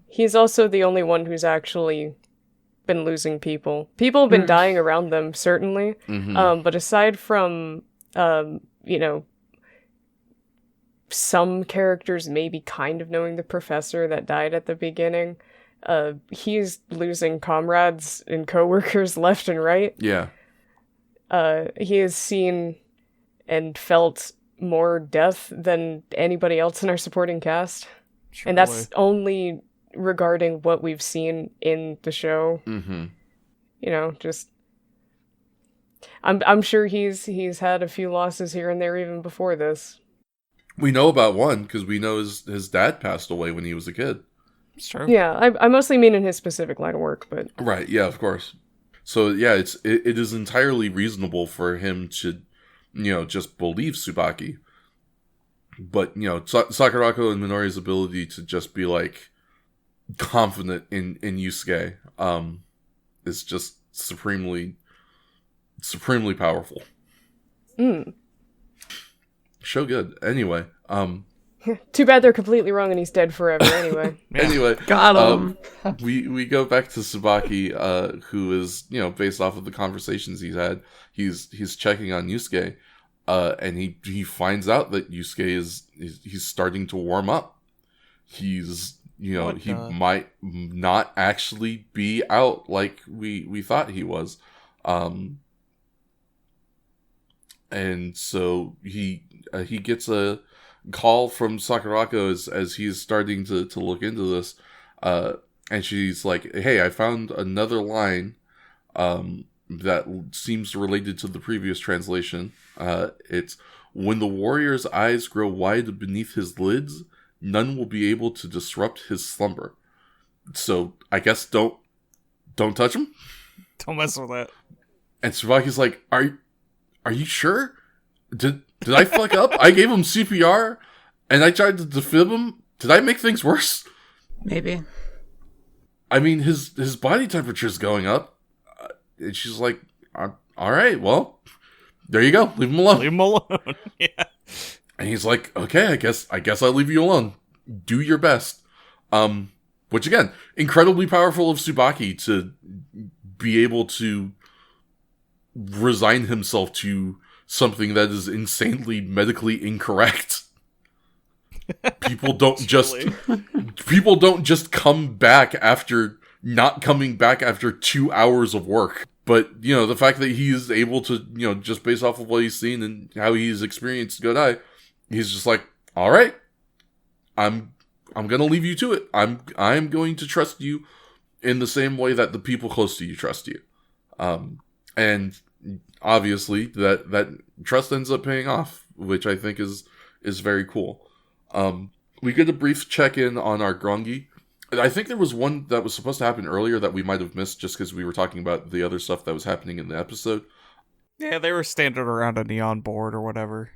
He's also the only one who's actually been losing people. People have been dying around them, certainly. But aside from, some characters maybe kind of knowing the professor that died at the beginning, he's losing comrades and coworkers left and right. Yeah. He has seen and felt more death than anybody else in our supporting cast. Truly. And that's only regarding what we've seen in the show. Just I'm sure he's had a few losses here and there even before this. We know about one because we know his dad passed away when he was a kid. It's true. Yeah, I mostly mean in his specific line of work, but Right, yeah, of course. So yeah, it is entirely reasonable for him to, just believe Tsubaki. But, Sakurako and Minori's ability to just be, like, confident in Yusuke is just supremely powerful. Show good. Anyway, too bad they're completely wrong and he's dead forever anyway. Anyway, Got him. we go back to Tsubaki, who is, based off of the conversations he's had, he's checking on Yusuke, and he finds out that Yusuke he's starting to warm up. He's, he might not actually be out like we thought he was. And so he gets a call from Sakurako as he's starting to look into this, and she's like, "Hey, I found another line that seems related to the previous translation. It's when the warrior's eyes grow wide beneath his lids, none will be able to disrupt his slumber." So I guess don't touch him. Don't mess with that. And Tsubaki's like, Are you sure? Did I fuck up? I gave him CPR, and I tried to defib him. Did I make things worse? Maybe. I mean, his body temperature's going up. And she's like, all right, well, there you go. Leave him alone. Leave him alone. Yeah. And he's like, okay, I guess I'll leave you alone. Do your best. Which, again, incredibly powerful of Tsubaki to be able to resign himself to something that is insanely medically incorrect. People don't just come back after not coming back after 2 hours of work. But, the fact that he's able to, just based off of what he's seen and how he's experienced Godai, he's just like, all right, I'm going to leave you to it. I'm going to trust you in the same way that the people close to you trust you. And obviously that trust ends up paying off, which I think is very cool. We get a brief check-in on our Grongi. I think there was one that was supposed to happen earlier that we might have missed just because we were talking about the other stuff that was happening in the episode. Yeah, they were standing around a neon board or whatever.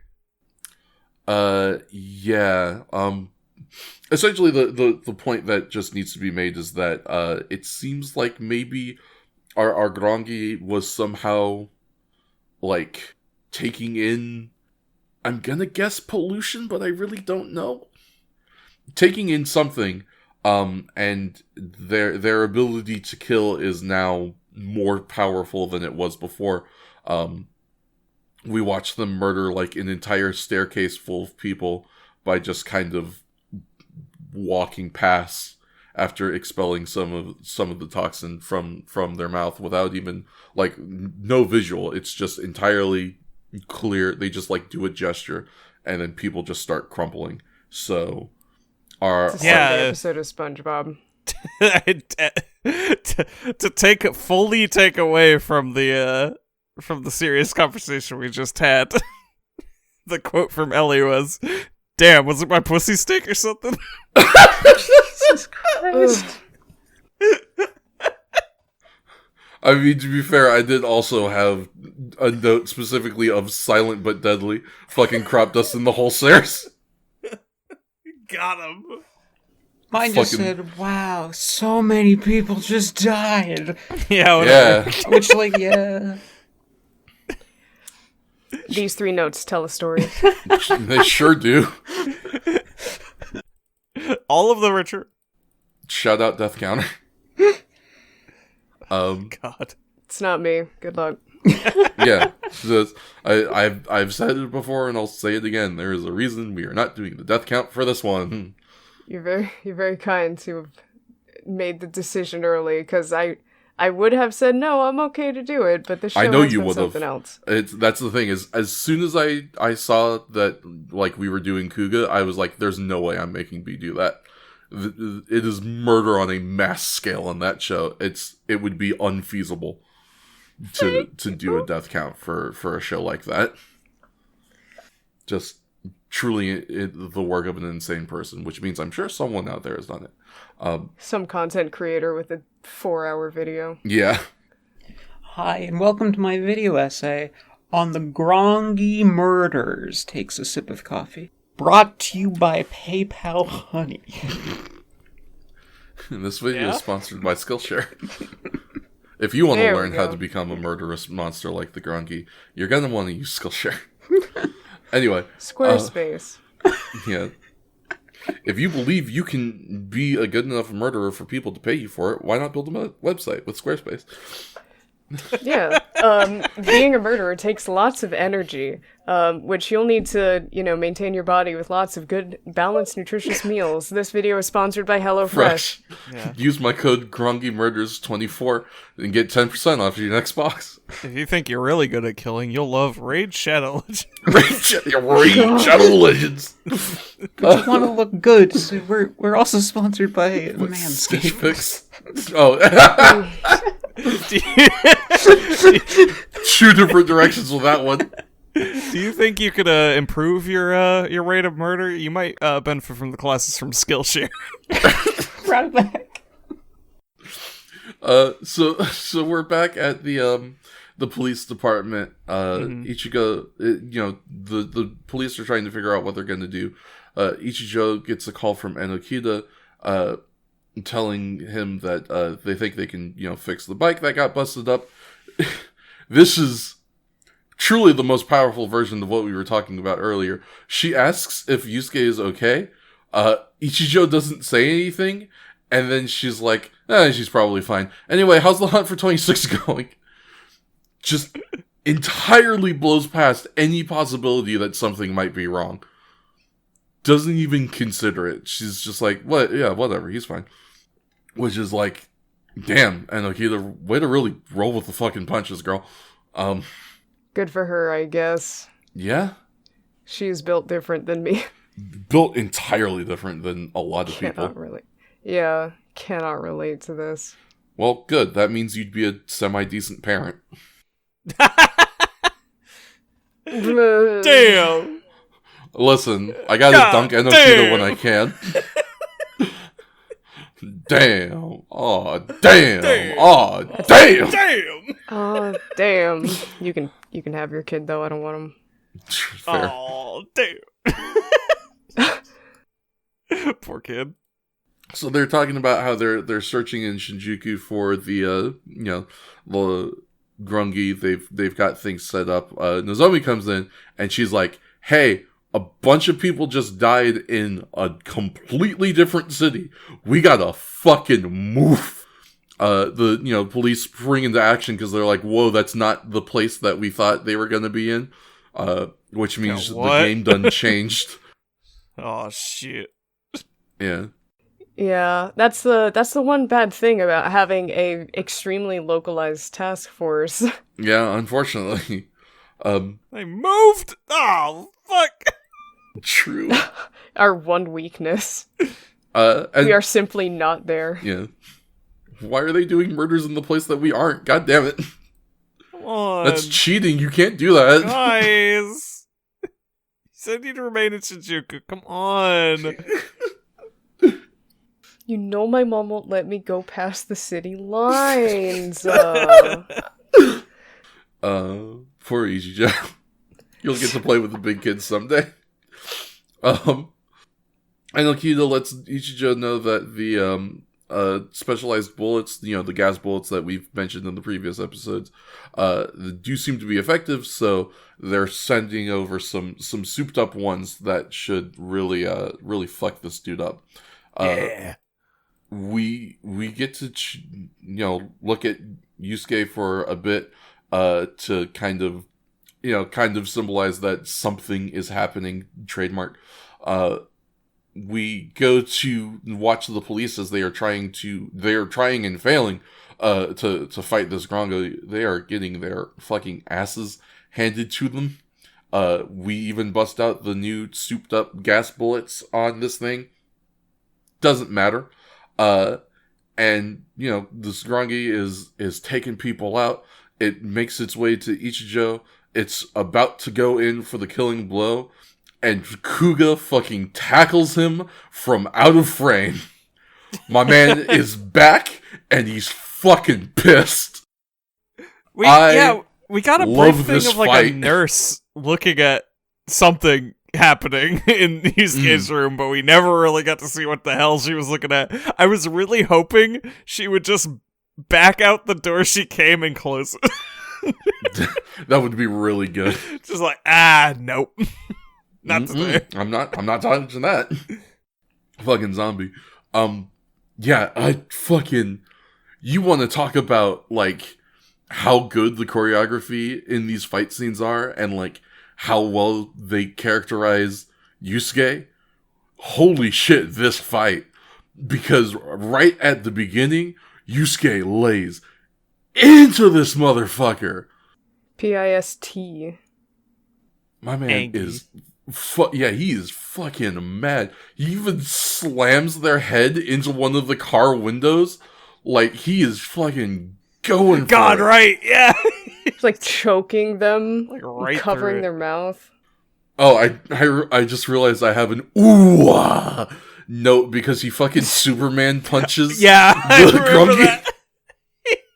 Yeah. Essentially the point that just needs to be made is that it seems like maybe our Grongi was somehow like taking in, I'm gonna guess pollution, but I really don't know. Taking in something, and their ability to kill is now more powerful than it was before. We watched them murder like an entire staircase full of people by just kind of walking past after expelling some of the toxin from their mouth without even, like, no visual. It's just entirely clear. They just, like, do a gesture, and then people just start crumpling. So, it's a episode of SpongeBob. to fully take away from the serious conversation we just had, the quote from Ellie was, "Damn, was it my pussy stick or something?" Jesus Christ. I mean, to be fair, I did also have a note specifically of silent but deadly. Fucking crop dust in the whole stairs. Got him. Mine just said, wow, so many people just died. Yeah, whatever. Yeah. Which, like, yeah. These 3 notes tell a story. They sure do. All of them are true. Shout out Death Counter. God. It's not me. Good luck. Yeah. I've said it before and I'll say it again. There is a reason we are not doing the death count for this one. You're very kind to have made the decision early, because I would have said no, I'm okay to do it, but the show I know has you been would have. something else. That's the thing is, as soon as I saw that like we were doing Kuga, I was like, "There's no way I'm making B do that." It is murder on a mass scale in that show. It would be unfeasible to do a death count for a show like that. Just truly the work of an insane person, which means I'm sure someone out there has done it. Some content creator with a 4-hour video. Yeah. Hi, and welcome to my video essay on the Grongi murders. Takes a sip of coffee. Brought to you by PayPal Honey. And this video is sponsored by Skillshare. If you want to learn how to become a murderous monster like the Grongi, you're going to want to use Skillshare. Anyway. Squarespace. Yeah. If you believe you can be a good enough murderer for people to pay you for it, why not build a website with Squarespace? Yeah. Being a murderer takes lots of energy, which you'll need to, maintain your body with lots of good, balanced, nutritious meals. This video is sponsored by HelloFresh. Fresh. Yeah. Use my code GrongiMurders24 and get 10% off your next box. If you think you're really good at killing, you'll love Raid Shadow Legends. Raid Shadow Legends. But you want to look good, so we're also sponsored by Stitch Manscaped. Fix. Oh. 2 different directions with that one. Do you think you could improve your rate of murder? You might benefit from the classes from Skillshare. Right back. So we're back at the police department. Ichigo, the police are trying to figure out what they're going to do. Ichijo gets a call from Enokida, telling him that they think they can, fix the bike that got busted up. This is truly the most powerful version of what we were talking about earlier. She asks if Yusuke is okay. Ichijo doesn't say anything, and then she's like, she's probably fine. Anyway, how's the hunt for 26 going? Just entirely blows past any possibility that something might be wrong. Doesn't even consider it. She's just like, what? Yeah, whatever, he's fine. Which is like, damn, Enokida, way to really roll with the fucking punches, girl. Good for her, I guess. Yeah? She's built different than me. Built entirely different than a lot of people. Cannot relate to this. Well, good. That means you'd be a semi-decent parent. Damn! Listen, I gotta dunk Enokida when I can. Damn. Oh, damn. Oh, damn. Damn! Oh, damn. You can have your kid, though. I don't want him. Fair. Oh, damn. Poor kid. So they're talking about how they're searching in Shinjuku for the the Grungy. They've got things set up. Nozomi comes in and she's like, "Hey, a bunch of people just died in a completely different city. We gotta fucking move." The police spring into action because they're like, "Whoa, that's not the place that we thought they were gonna be in." Which means the game done changed. Oh shit. Yeah. Yeah, that's the one bad thing about having a extremely localized task force. Yeah, unfortunately. They moved. Oh fuck. True. Our one weakness. And, we are simply not there. Yeah. Why are they doing murders in the place that we aren't? God damn it. Come on. That's cheating. You can't do that. Guys. You said you'd remain in Shinjuku. Come on. You know my mom won't let me go past the city lines. Poor Ichijo. You'll get to play with the big kids someday. Enokida lets Ichijo know that specialized bullets, the gas bullets that we've mentioned in the previous episodes, do seem to be effective. So they're sending over some souped up ones that should really fuck this dude up. Yeah. We get to look at Yusuke for a bit, to kind of symbolize that something is happening. Trademark. We go to watch the police as they are trying and failing to fight this Grongo. They are getting their fucking asses handed to them. We even bust out the new souped up gas bullets on this thing. Doesn't matter. And this Grongi is taking people out. It makes its way to Ichijo. It's about to go in for the killing blow. And Kuga fucking tackles him from out of frame. My man is back, and he's fucking pissed. We got a brief thing of like fight. A nurse looking at something happening in Yusuke's room, but we never really got to see what the hell she was looking at. I was really hoping she would just back out the door she came and close it. That would be really good. Just like, nope. Not today. I'm not touching that. Fucking zombie. You want to talk about like how good the choreography in these fight scenes are, and like how well they characterize Yusuke? Holy shit, this fight. Because right at the beginning, Yusuke lays into this motherfucker. PIST. My man Angry. is... he is fucking mad. He even slams their head into one of the car windows. Like, he is fucking going God, for it. right, yeah. It's like choking them, Like right covering through it. their mouth. Oh, I just realized I have an ooh note because he fucking Superman punches Yeah, I the remember Grungy. that.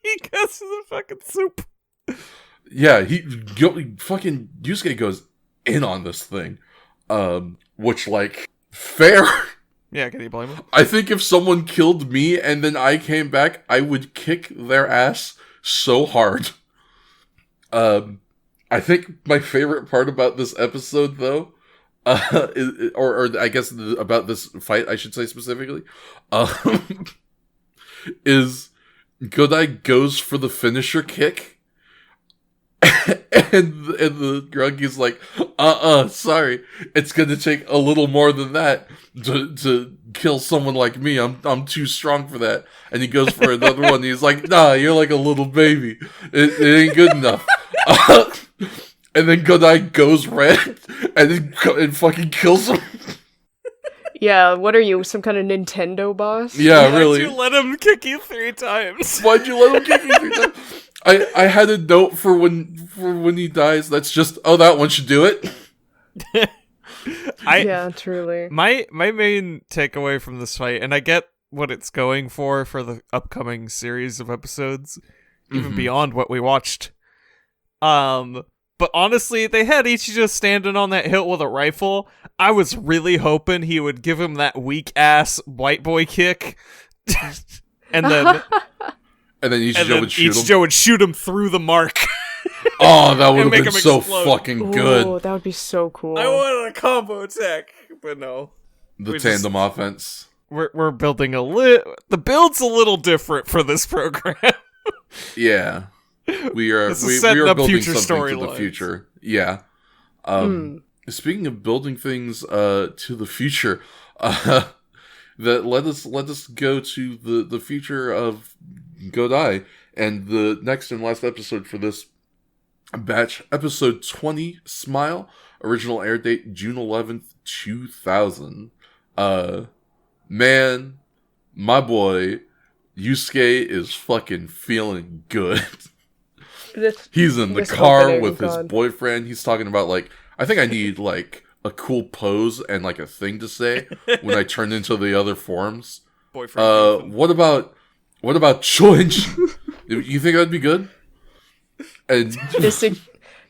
He goes to the fucking soup. Yeah, fucking Yusuke goes in on this thing. Which, like, fair. Yeah, can you blame him? I think if someone killed me and then I came back, I would kick their ass so hard. I think my favorite part about this episode, though, or I guess about this fight, I should say specifically, is Godai goes for the finisher kick, and the Grungy's like, sorry, it's gonna take a little more than that to kill someone like me. I'm too strong for that. And he goes for another one. And he's like, nah, you're like a little baby. It ain't good enough. And then Godai goes red and fucking kills him. Yeah, what are you, some kind of Nintendo boss? Yeah, really. Why'd you let him kick you 3 times? Why'd you let him kick you 3 times? I had a note for when he dies. That's just, that one should do it. Yeah, truly. My main takeaway from this fight, and I get what it's going for the upcoming series of episodes, even beyond what we watched. But honestly, they had Ichijo standing on that hill with a rifle. I was really hoping he would give him that weak-ass white boy kick. and then Ichijo would shoot him through the mark. Oh, that would have make been him so explode. fucking good. Oh, that would be so cool. I wanted a combo attack, but no. The tandem offense. We're building the build's a little different for this program. Yeah. We are This is setting up building future something to the storylines. future. Yeah. Speaking of building things to the future, let us go to the future of Godai, and the next and last episode for this batch, episode 20, Smile, original air date June 11th, 2000. Man, my boy Yusuke is fucking feeling good. He's in the car with his boyfriend. He's talking about, like, I think I need, like, a cool pose and, like, a thing to say when I turn into the other forms. Boyfriend. What about challenge? You think that'd be good? And This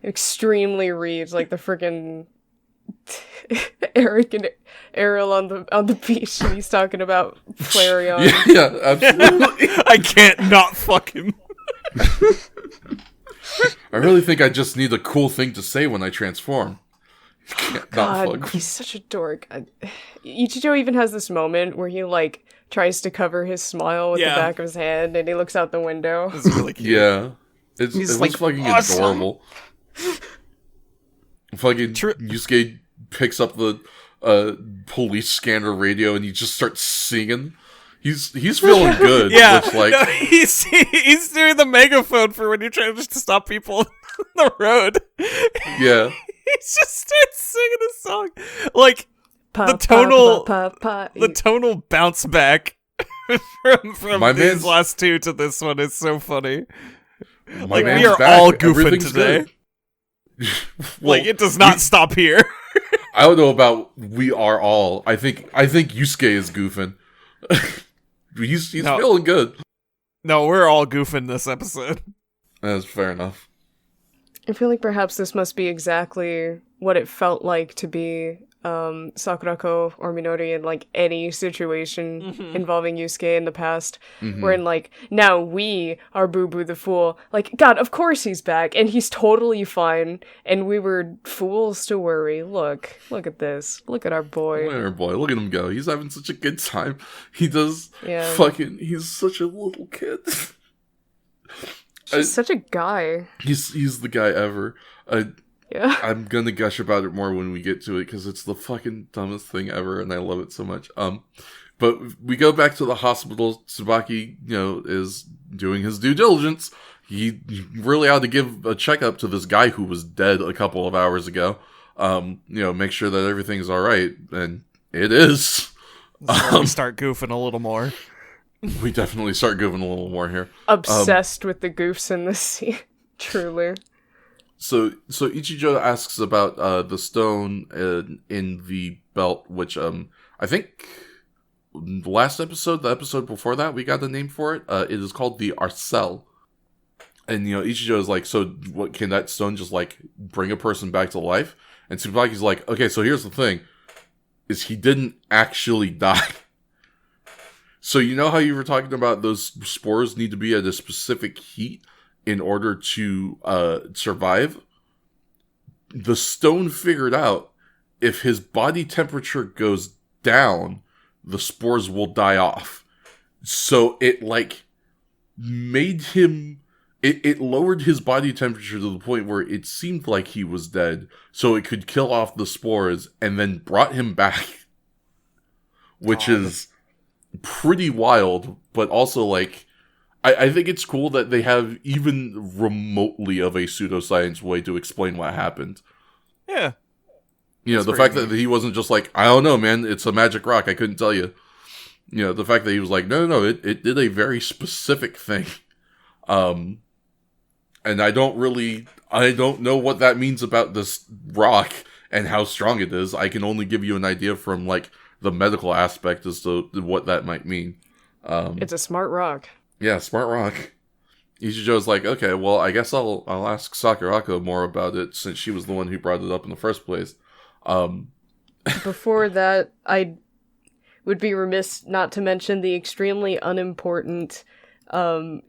extremely reads like the freaking Eric and Errol on the beach, and he's talking about Flareon. Yeah, absolutely. I can't not fuck him. I really think I just need a cool thing to say when I transform. God, he's such a dork. Ichijo even has this moment where he, like, tries to cover his smile with the back of his hand, and he looks out the window. It's really cute. Yeah. It was like, fucking awesome. adorable. Fucking Yusuke picks up the police scanner radio and he just starts singing. He's feeling good. Yeah, which, like, no, he's doing the megaphone for when you're trying to stop people on the road. Yeah. He just starts singing a song. Like, The tonal bounce back from these last two to this one is so funny. Like, we are all goofing today. Well, like, it does not stop here. I don't know about we are all. I think Yusuke is goofing. he's feeling good. No, we're all goofing this episode. That's fair enough. I feel like perhaps this must be exactly what it felt like to be Sakurako or Minori in, like, any situation involving Yusuke in the past. Wherein, like, now we are Boo Boo the Fool. Like, God, of course he's back, and he's totally fine, and we were fools to worry. Look at this. Look at our boy. Look at our boy. Look at him go. He's having such a good time. He does he's such a little kid. He's such a guy. He's the guy ever. Yeah. I'm gonna gush about it more when we get to it because it's the fucking dumbest thing ever, and I love it so much. But we go back to the hospital. Tsubaki, is doing his due diligence. He really ought to give a checkup to this guy who was dead a couple of hours ago. Make sure that everything's all right, and it is. We start goofing a little more. We definitely start goofing a little more here. Obsessed with the goofs in this scene. Truly. So Ichijo asks about the stone in the belt, which I think last episode, the episode before that, we got the name for it. It is called the Arcel. And Ichijo is like, so what, can that stone just like bring a person back to life? And Tsubaki's like, okay, so here's the thing, is he didn't actually die. So you know how you were talking about those spores need to be at a specific heat in order to survive? The stone figured out if his body temperature goes down, the spores will die off. So it made him... It lowered his body temperature to the point where it seemed like he was dead, so it could kill off the spores, and then brought him back. Which is pretty wild, but also, I think it's cool that they have even remotely of a pseudoscience way to explain what happened. Yeah. The fact that he wasn't just like, I don't know, man, it's a magic rock, I couldn't tell you. The fact that he was like, no, it did a very specific thing. And I don't know what that means about this rock and how strong it is. I can only give you an idea from, the medical aspect as to what that might mean. It's a smart rock. Yeah, smart rock. Ichijo's like, okay, well, I guess I'll ask Sakurako more about it since she was the one who brought it up in the first place. Before that, I would be remiss not to mention the extremely unimportant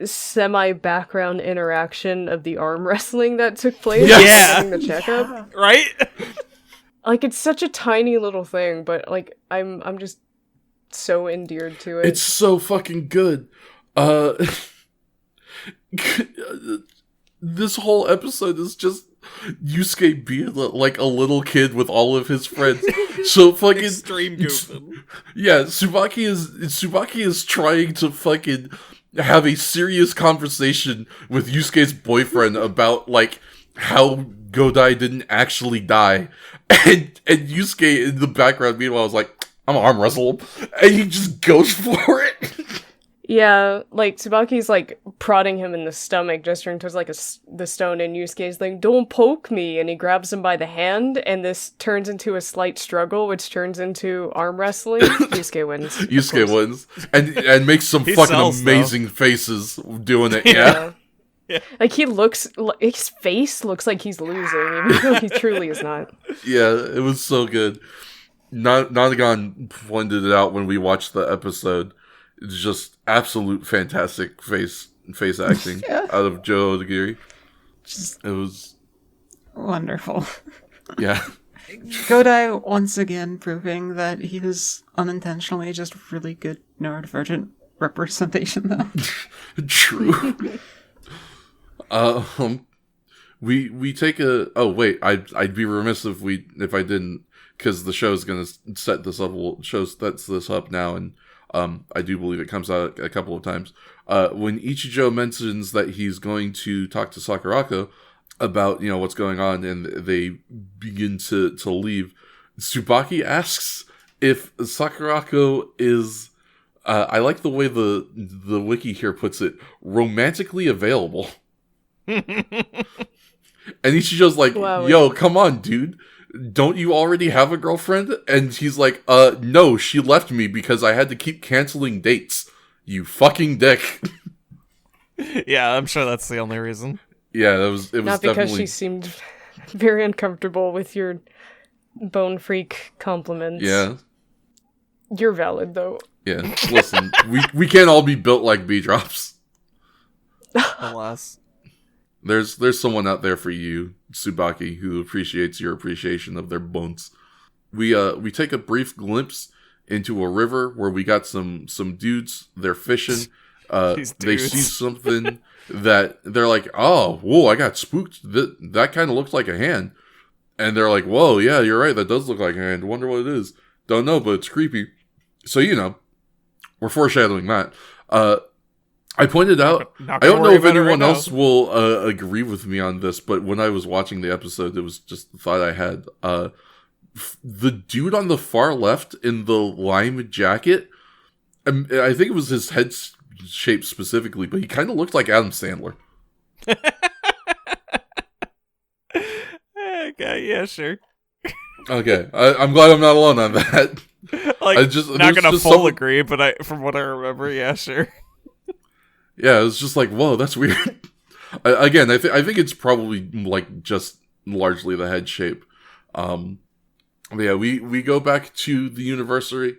semi-background interaction of the arm wrestling that took place during the checkup. Right? It's such a tiny little thing, but I'm just so endeared to it. It's so fucking good. This whole episode is just Yusuke being like a little kid with all of his friends. So fucking extreme goofing. Yeah, Tsubaki is trying to fucking have a serious conversation with Yusuke's boyfriend about how Godai didn't actually die. And Yusuke in the background meanwhile was like, I'm gonna arm wrestle him. And he just goes for it. Yeah, Tsubaki's prodding him in the stomach, gesturing towards the stone, and Yusuke's like, don't poke me, and he grabs him by the hand, and this turns into a slight struggle, which turns into arm wrestling. Yusuke wins. Yusuke wins. And makes some fucking amazing faces doing it, yeah. Yeah. Like, his face looks like he's losing, even though he truly is not. Yeah, it was so good. Nonagon pointed it out when we watched the episode. It's just absolute fantastic face acting Yeah. out of Joe Odagiri. Just It was wonderful. yeah. Godai once again proving that he is unintentionally just really good neurodivergent representation, though. True. We take a. Oh wait, I'd be remiss if I didn't, because the show's gonna set this up. Sets this up now, and I do believe it comes out a couple of times. When Ichijo mentions that he's going to talk to Sakurako about what's going on, and they begin to leave, Tsubaki asks if Sakurako is. I like the way the wiki here puts it, romantically available. And Ichijo's like, Wow. yo, come on, dude. Don't you already have a girlfriend? And he's like, no, she left me because I had to keep canceling dates. You fucking dick. Yeah, I'm sure that's the only reason. Yeah, it was Not because definitely... she seemed very uncomfortable with your bone freak compliments. Yeah. You're valid, though. Yeah, listen, we can't all be built like B-drops. Alas. There's someone out there for you, Tsubaki, who appreciates your appreciation of their bones. We take a brief glimpse into a river where we got some dudes. They're fishing. They see something that they're like, oh, whoa, I got spooked. That kind of looks like a hand. And they're like, whoa, yeah, you're right. That does look like a hand. Wonder what it is. Don't know, but it's creepy. So, we're foreshadowing that. I pointed out, I don't know if anyone else will agree with me on this, but when I was watching the episode, it was just the thought I had. The dude on the far left in the lime jacket, I think it was his head shape specifically, but he kind of looked like Adam Sandler. Okay, yeah, sure. Okay, I'm glad I'm not alone on that. Not gonna full agree, but from what I remember, yeah, sure. Yeah, it was just like, whoa, that's weird. Again, I think it's probably like just largely the head shape. But yeah, we go back to the university.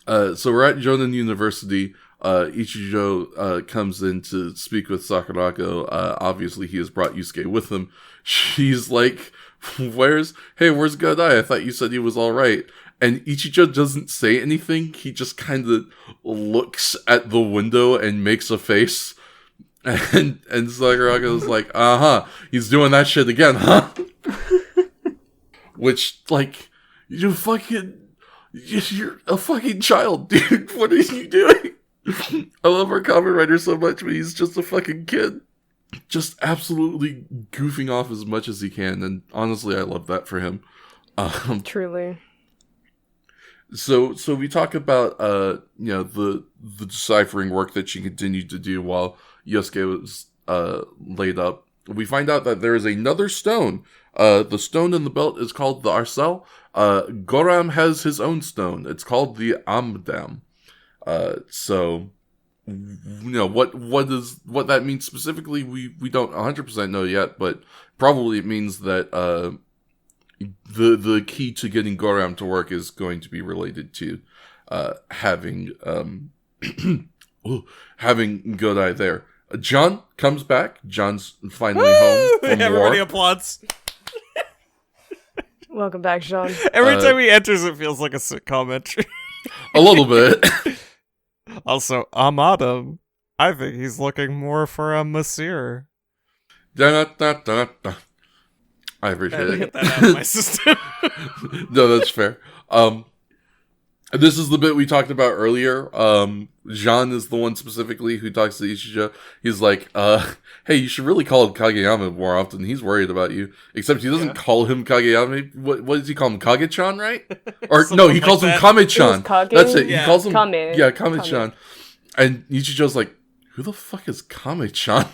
So we're at Jonan University. Ichijo comes in to speak with Sakurako. Obviously, he has brought Yusuke with him. She's like, where's Godai? I thought you said he was all right. And Ichijo doesn't say anything. He just kind of looks at the window and makes a face. And Sakurako's like, he's doing that shit again, huh? Which, like, you're a fucking child, dude. What are you doing? I love our Kamen writer so much, but he's just a fucking kid. Just absolutely goofing off as much as he can. And honestly, I love that for him. Truly. So we talk about the deciphering work that she continued to do while Yosuke was laid up. We find out that there is another stone. The stone in the belt is called the Arcel. Goram has his own stone. It's called the Amdam. So what that means specifically, we don't 100% know yet, but probably it means that the key to getting Goram to work is going to be related to having Godai there. John comes back. John's finally home from Everybody war. applauds. Welcome back, Sean. Every time he enters, it feels like a sitcom entry. A little bit. Also, Amadam. I think he's looking more for a Masir. Da-da-da-da-da. I appreciate it. Get that out of my system. No, that's fair. This is the bit we talked about earlier. Jean is the one specifically who talks to Ichijo. He's like, hey, you should really call him Kageyama more often. He's worried about you. Except he doesn't call him Kageyama. What does he call him? Kage-chan, right? Or no, he calls him Kame-chan. That's it. Yeah. He calls him Kame. Kame-chan. And Ichijo's like, who the fuck is Kame-chan?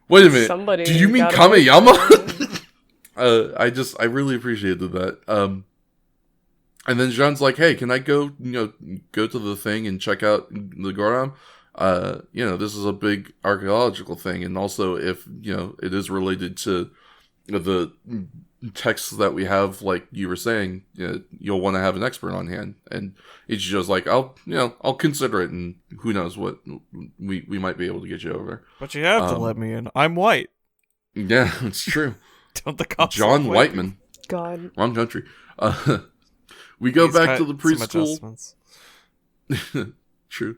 Wait a minute. Somebody Do you mean gotta Kameyama? I really appreciated that. And then Jean's like, hey, can I go to the thing and check out the Goram? this is a big archaeological thing, and also if it is related to the texts that we have, like you were saying, you'll want to have an expert on hand. And Ichijo's like, I'll consider it, and who knows what we might be able to get you over. But you have to let me in. I'm white. Yeah, it's true. Don't the cops John like Whiteman. God. Wrong country. We go back to the preschool. True.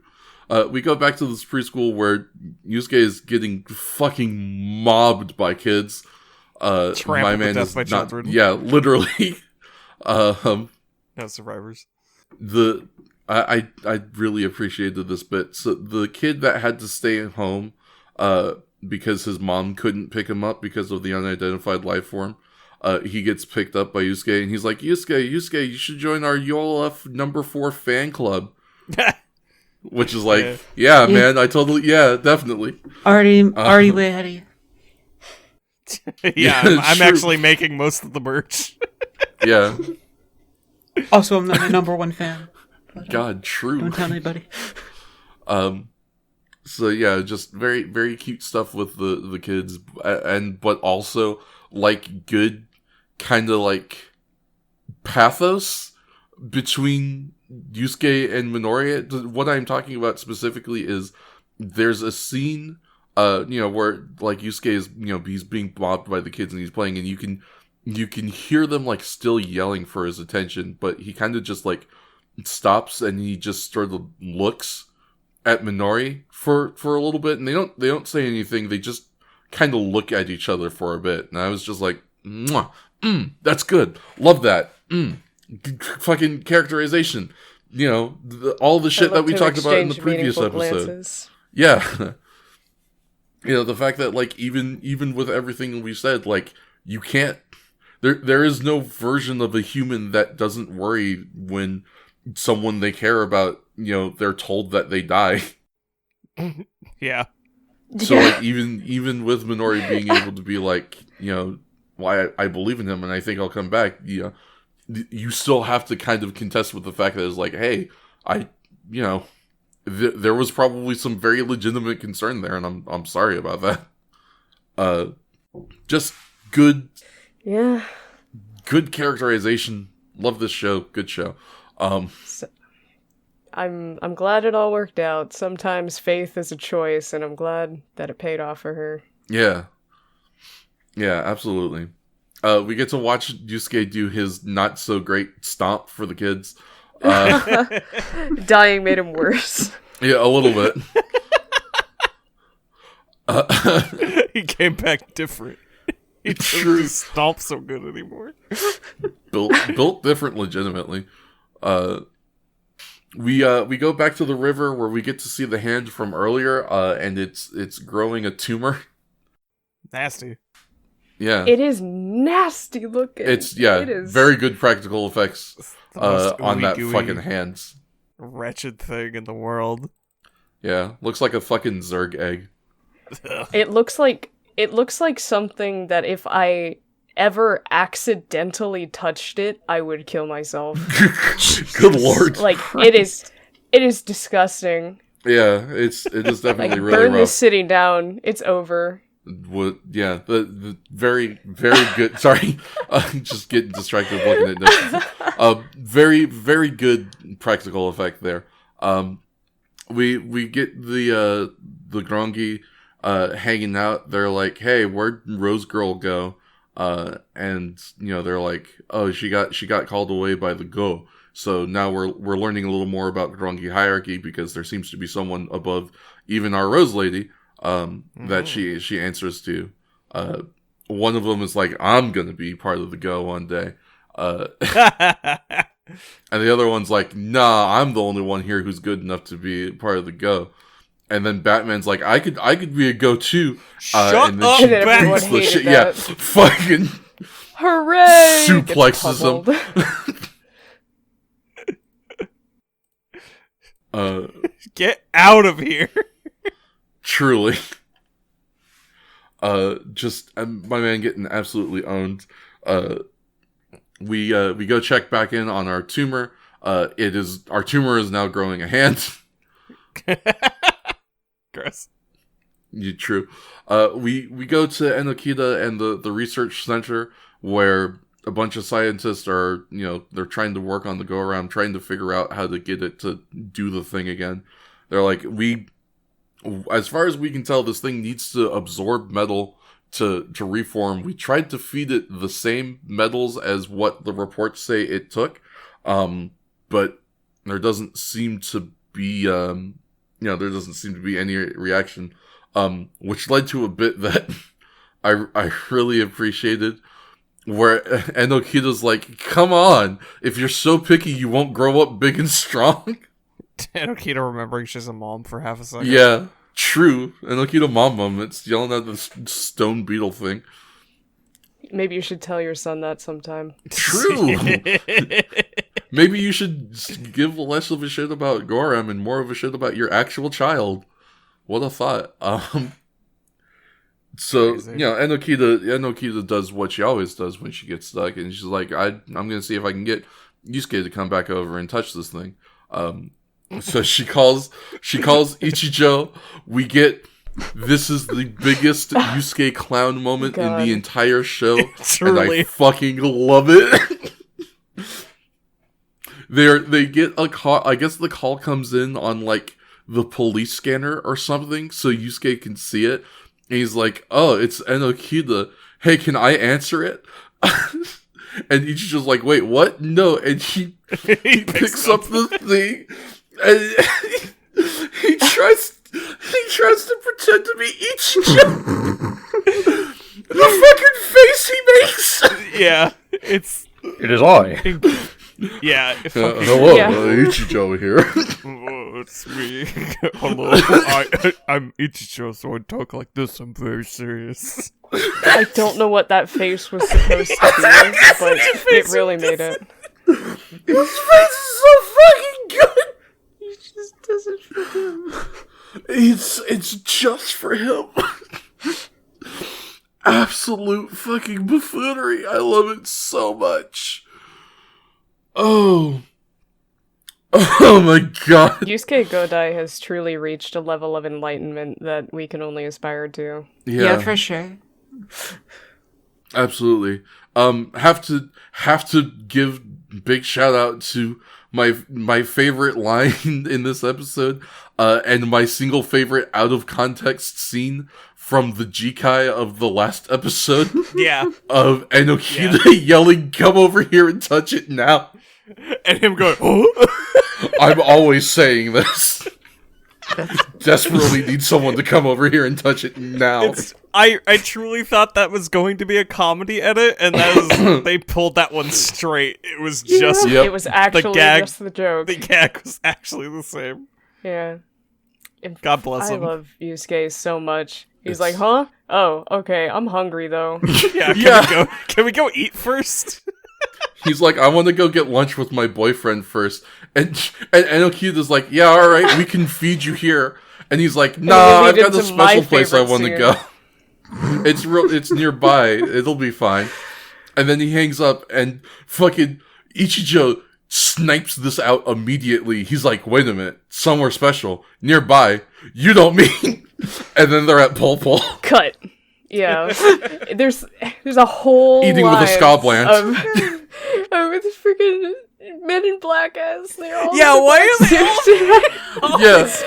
We go back to this preschool where Yusuke is getting fucking mobbed by kids. My man is by not. children. Yeah, literally. No survivors. I really appreciated this bit. So the kid that had to stay at home, because his mom couldn't pick him up because of the unidentified life form. He gets picked up by Yusuke, and he's like, Yusuke, you should join our ULF number 4 fan club. Which is like, yeah, man, definitely. Already way ahead of you. I'm actually making most of the merch. Yeah. Also, I'm not my number 1 fan. God, true. Don't tell anybody. So yeah, just very, very cute stuff with the kids, but also like good kind of like pathos between Yusuke and Minori. What I'm talking about specifically is there's a scene, where like Yusuke is, he's being mobbed by the kids and he's playing, and you can hear them like still yelling for his attention, but he kind of just like stops and he just sort of looks at Minori for a little bit, and they don't say anything. They just kind of look at each other for a bit, and I was just like, mwah, that's good, love that, fucking characterization, all the shit that we talked about in the previous episode. Glances. Yeah. The fact that like even with everything we said, like you can't, there is no version of a human that doesn't worry when someone they care about, they're told that they die. Yeah. So like even with Minori being able to be like, why I believe in him and I think I'll come back, you still have to kind of contest with the fact that it's like, hey, there was probably some very legitimate concern there, and I'm sorry about that. Just good. Yeah. Good characterization. Love this show. Good show. I'm glad it all worked out. Sometimes faith is a choice, and I'm glad that it paid off for her. Yeah. Yeah, absolutely. We get to watch Yusuke do his not so great stomp for the kids. Dying made him worse. Yeah, a little bit. He came back different. He doesn't stomp so good anymore. built different, legitimately. We go back to the river where we get to see the hand from earlier, and it's growing a tumor. Nasty. Yeah, it is nasty looking. It is very good practical effects on that fucking hands. Wretched thing in the world. Yeah, looks like a fucking Zerg egg. It looks like something that if I ever accidentally touched it, I would kill myself. Good lord! Like it is disgusting. Yeah, it is definitely like, really burn rough. this sitting down. It's over. Yeah, the very, very good. Sorry, just getting distracted looking at this. Very, very good practical effect there. We get the Grongi hanging out. They're like, "Hey, where'd Rose Girl go?" And they're like, "Oh, she got called away by the Go." So now we're learning a little more about Grongi hierarchy, because there seems to be someone above even our Rose Lady. That she answers to. One of them is like, I'm gonna be part of the Go one day. And the other one's like, nah, I'm the only one here who's good enough to be part of the Go. And then Batman's like, I could be a Go too. Shut and up, everyone hated that. Yeah, fucking hooray! suplexes him. Get out of here. Truly. Just my man getting absolutely owned. We go check back in on our tumor. Our tumor is now growing a hand. us. True. We go to Enokita and the research center where a bunch of scientists are, they're trying to work on the go-around, trying to figure out how to get it to do the thing again. They're like, as far as we can tell, this thing needs to absorb metal to reform. We tried to feed it the same metals as what the reports say it took, but there doesn't seem to be, any reaction, which led to a bit that I really appreciated, where Enokita's like, come on, if you're so picky, you won't grow up big and strong. Enokita remembering she's a mom for half a second. Yeah, true. Enokita mom moments, yelling at the stone beetle thing. Maybe you should tell your son that sometime. True. Maybe you should give less of a shit about Gorem and more of a shit about your actual child. What a thought. So, Enokita does what she always does when she gets stuck, and she's like, I'm gonna see if I can get Yusuke to come back over and touch this thing. So she calls Ichijo. We get, this is the biggest Yusuke clown moment in the entire show, and I fucking love it. They get a call. I guess the call comes in on like the police scanner or something, so Yusuke can see it. And he's like, "Oh, it's Enokita. Hey, can I answer it?" And Ichijo's like, "Wait, what? No!" And he picks up the thing, and he tries to pretend to be Ichijo. The fucking face he makes. Yeah, it is I. Yeah. Hello, Ichijo here. Oh, it's me. Hello, I'm Ichijo, so I talk like this. I'm very serious. I don't know what that face was supposed to be, but it really made it. His face is so fucking good. He just does it for him. It's just for him. Absolute fucking buffoonery. I love it so much. Oh my god. Yusuke Godai has truly reached a level of enlightenment that we can only aspire to. Yeah, for sure. Absolutely. Have to give big shout out to my favorite line in this episode, and my single favorite out of context scene from the Jikai of the last episode. Yeah. Of Enokita yelling, "Come over here and touch it now." And him going, "Oh." I'm always saying this. Desperately need someone to come over here and touch it now. I truly thought that was going to be a comedy edit, and they pulled that one straight. It was just It was actually just the joke. The gag was actually the same. Yeah. God bless him. I love Yusuke so much. He's like, huh? Oh, okay. I'm hungry though. Can we go eat first? He's like, I want to go get lunch with my boyfriend first. And Enokita's like, yeah, alright, we can feed you here. And he's like, nah, I've got a special place I want to go. It's nearby. It'll be fine. And then he hangs up and fucking Ichijo snipes this out immediately. He's like, wait a minute, somewhere special, nearby. You don't mean? And then they're at Pol Pol. Cut. Yeah. There's a whole eating with a ska bland. Of freaking Men in Black ass. They're all why are they all yes,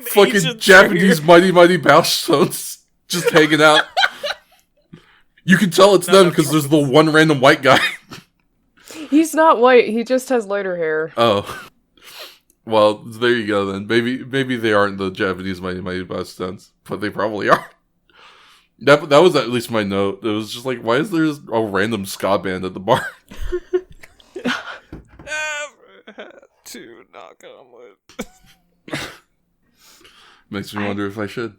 fucking Japanese mighty Bowstones just hanging out. You can tell it's them because there's the one random white guy. He's not white. He just has lighter hair. Oh, well, there you go then. Maybe they aren't the Japanese mighty Bowstones, but they probably are. That was at least my note. It was just like, why is there a random ska band at the bar? To knock on wood. Makes me wonder if I should.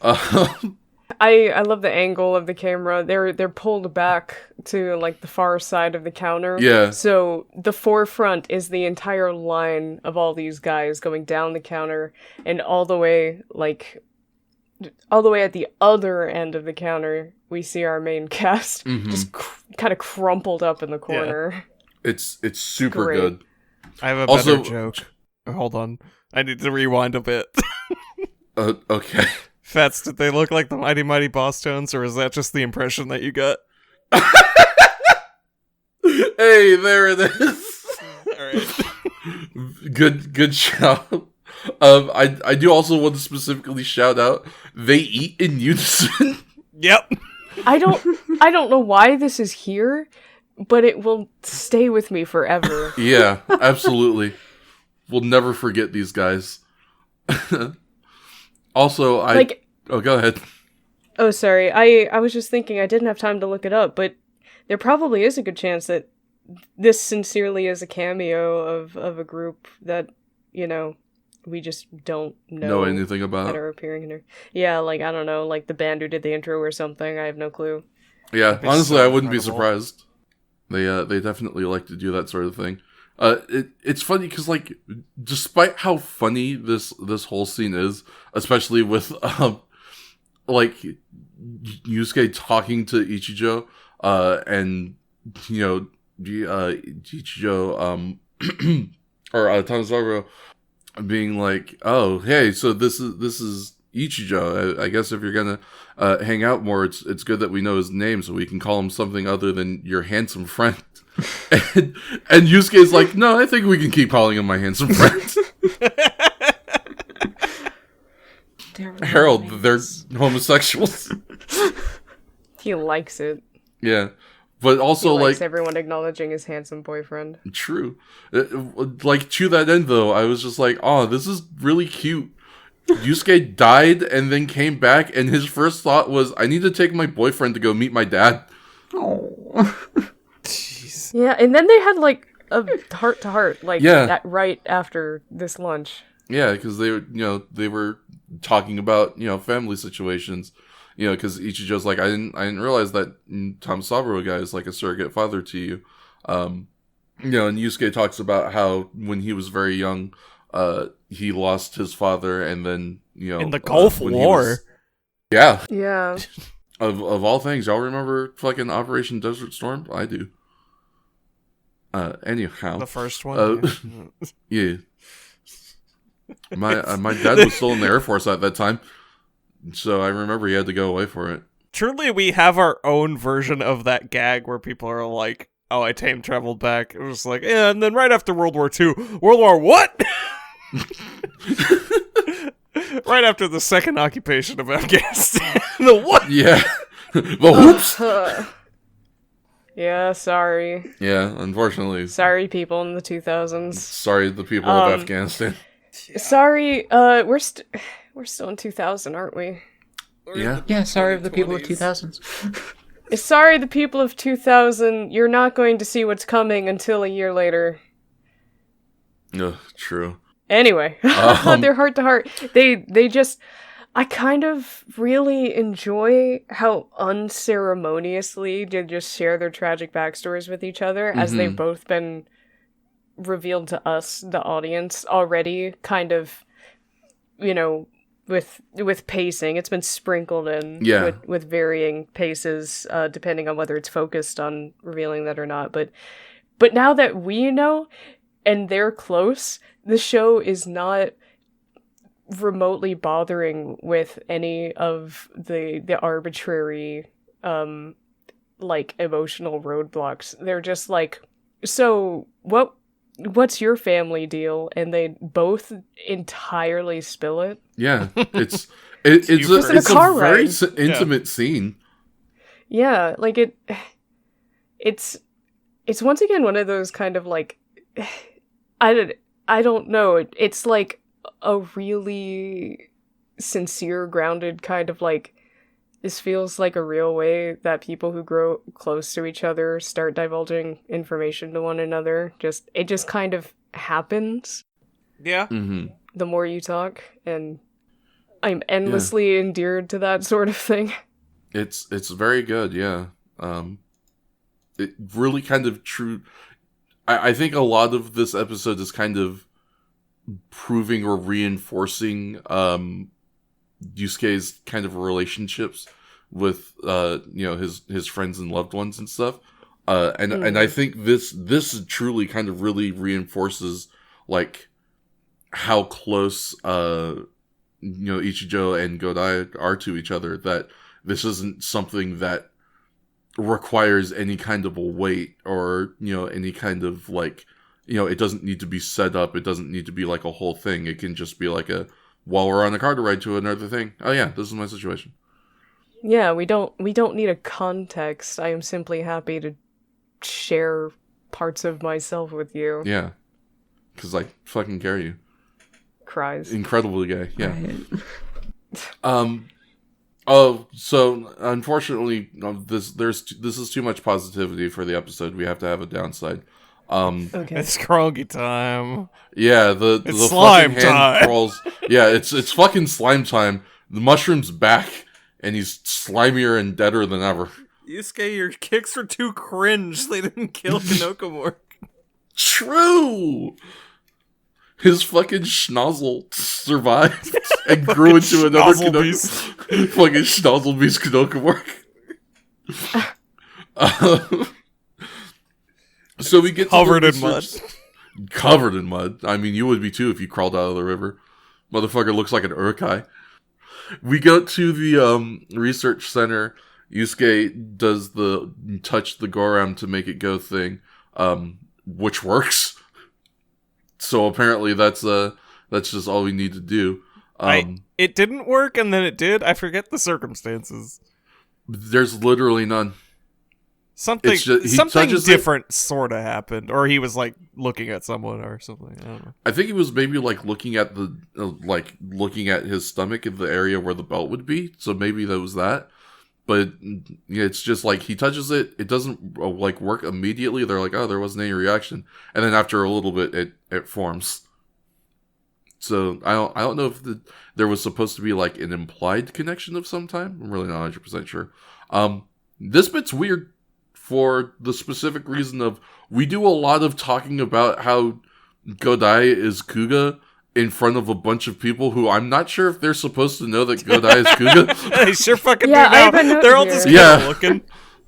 I love the angle of the camera. They're pulled back to like the far side of the counter. Yeah. So the forefront is the entire line of all these guys going down the counter, and all the way at the other end of the counter, we see our main cast just kind of crumpled up in the corner. Yeah. It's super good. I have a better joke. Hold on. I need to rewind a bit. Okay. Fats, did they look like the Mighty Mighty Boss Tones, or is that just the impression that you got? Hey, there it is. Alright. Good job. I do also want to specifically shout out, they eat in unison. Yep. I don't know why this is here, but it will stay with me forever. Yeah, absolutely. We'll never forget these guys. Also, oh, go ahead. Oh, sorry. I was just thinking I didn't have time to look it up, but there probably is a good chance that this sincerely is a cameo of a group that, we just don't know anything about. That are appearing in here. Yeah, I don't know, the band who did the intro or something. I have no clue. Yeah, honestly, I wouldn't be surprised. They definitely like to do that sort of thing. It's funny because despite how funny this whole scene is, especially with Yusuke talking to Ichijo, and Ichijo or Tanizaro being like, oh hey, so this is Ichijo. I guess if you're gonna hang out more, it's good that we know his name so we can call him something other than your handsome friend. and Yusuke's like, no, I think we can keep calling him my handsome friend. Harold, they're homosexuals. He likes it. Yeah. But also, he likes everyone acknowledging his handsome boyfriend. True. To that end, though, I was just like, oh, this is really cute. Yusuke died and then came back, and his first thought was, I need to take my boyfriend to go meet my dad. Oh. Jeez. Yeah, and then they had, a heart-to-heart, right after this lunch. Yeah, because they were talking about, family situations. Because Ichijo's like, I didn't realize that Tom Saburo guy is like a surrogate father to you. And Yusuke talks about how when he was very young, he lost his father, and then in the Gulf War. Yeah. Yeah. Of all things, y'all remember fucking Operation Desert Storm? I do. Anyhow, the first one. Yeah. My dad was still in the Air Force at that time. So I remember he had to go away for it. Truly, we have our own version of that gag where people are like, oh, I time traveled back. It was like, yeah, and then right after World War II, World War what? Right after the second occupation of Afghanistan. The what? Yeah. The whoops. Yeah, sorry. Yeah, unfortunately. Sorry, people in the 2000s. Sorry, the people of Afghanistan. Sorry, we're still in 2000, aren't we? Yeah. Yeah, sorry of the people of 2000s. Sorry, the people of 2000, you're not going to see what's coming until a year later. No, true. Anyway, they're heart to heart. They just, I kind of really enjoy how unceremoniously they just share their tragic backstories with each other, as they've both been revealed to us, the audience, already, kind of, with pacing. It's been sprinkled in with varying paces, depending on whether it's focused on revealing that or not. But now that we know, and they're close, the show is not remotely bothering with any of the arbitrary emotional roadblocks. They're just like, so what's your family deal? And they both entirely spill it. Yeah, it's a very intimate scene. Yeah, it's once again one of those kind of I don't know. It's like a really sincere, grounded kind of this feels like a real way that people who grow close to each other start divulging information to one another. It just kind of happens. Yeah. Mm-hmm. The more you talk, and I'm endlessly endeared to that sort of thing. It's very good, yeah. It really kind of true. I think a lot of this episode is kind of proving or reinforcing Yusuke's kind of relationships with his friends and loved ones and stuff. And I think this truly kind of really reinforces how close Ichijo and Godai are to each other, that this isn't something that requires any kind of a weight or, any kind of it doesn't need to be set up. It doesn't need to be like a whole thing. It can just be like while we're on the car to ride to another thing. Oh yeah, this is my situation. Yeah, we don't need a context. I am simply happy to share parts of myself with you. Yeah. Because I fucking care you. Cries. Incredibly gay, yeah. Right. So unfortunately, this is too much positivity for the episode. We have to have a downside. Okay. It's Krongi time. Yeah, the slime fucking hand time. crawls. Yeah, it's fucking slime time. The mushroom's back, and he's slimier and deader than ever. Yusuke, your kicks were too cringe. They didn't kill Kanokomore. True! His fucking schnozzle survived and grew into another fucking schnozzle beast Kanokomore. So we get covered in mud. Covered in mud. I mean, you would be too if you crawled out of the river. Motherfucker looks like an urukai. We go to the research center. Yusuke does the touch the Goram to make it go thing, which works. So apparently that's just all we need to do. It didn't work, and then it did. I forget the circumstances. There's literally none. Something different sort of happened, or he was looking at someone or something. I don't know. I think he was maybe looking at the looking at his stomach in the area where the belt would be. So maybe that was that. But it's just he touches it. It doesn't work immediately. They're like, oh, there wasn't any reaction, and then after a little bit, it forms. So I don't know if there was supposed to be an implied connection of some time. I'm really not 100% sure. This bit's weird for the specific reason of we do a lot of talking about how Godai is Kuga in front of a bunch of people who I'm not sure if they're supposed to know that Godai is Kuga. They sure fucking do now. They're all just looking.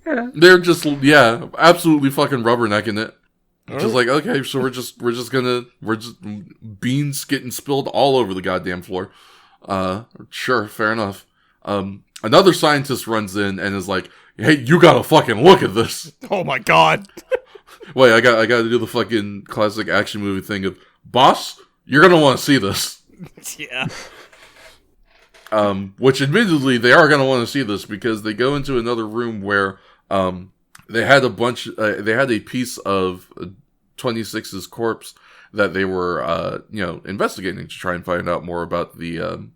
They're just absolutely fucking rubbernecking it. Just okay, so we're just beans getting spilled all over the goddamn floor. Sure, fair enough. Another scientist runs in and is like, hey, you gotta fucking look at this. Oh my god. Wait, I gotta do the fucking classic action movie thing of, boss, you're gonna want to see this. Yeah. Which admittedly they are gonna want to see this because they go into another room where they had a piece of 26's corpse that they were investigating to try and find out more about the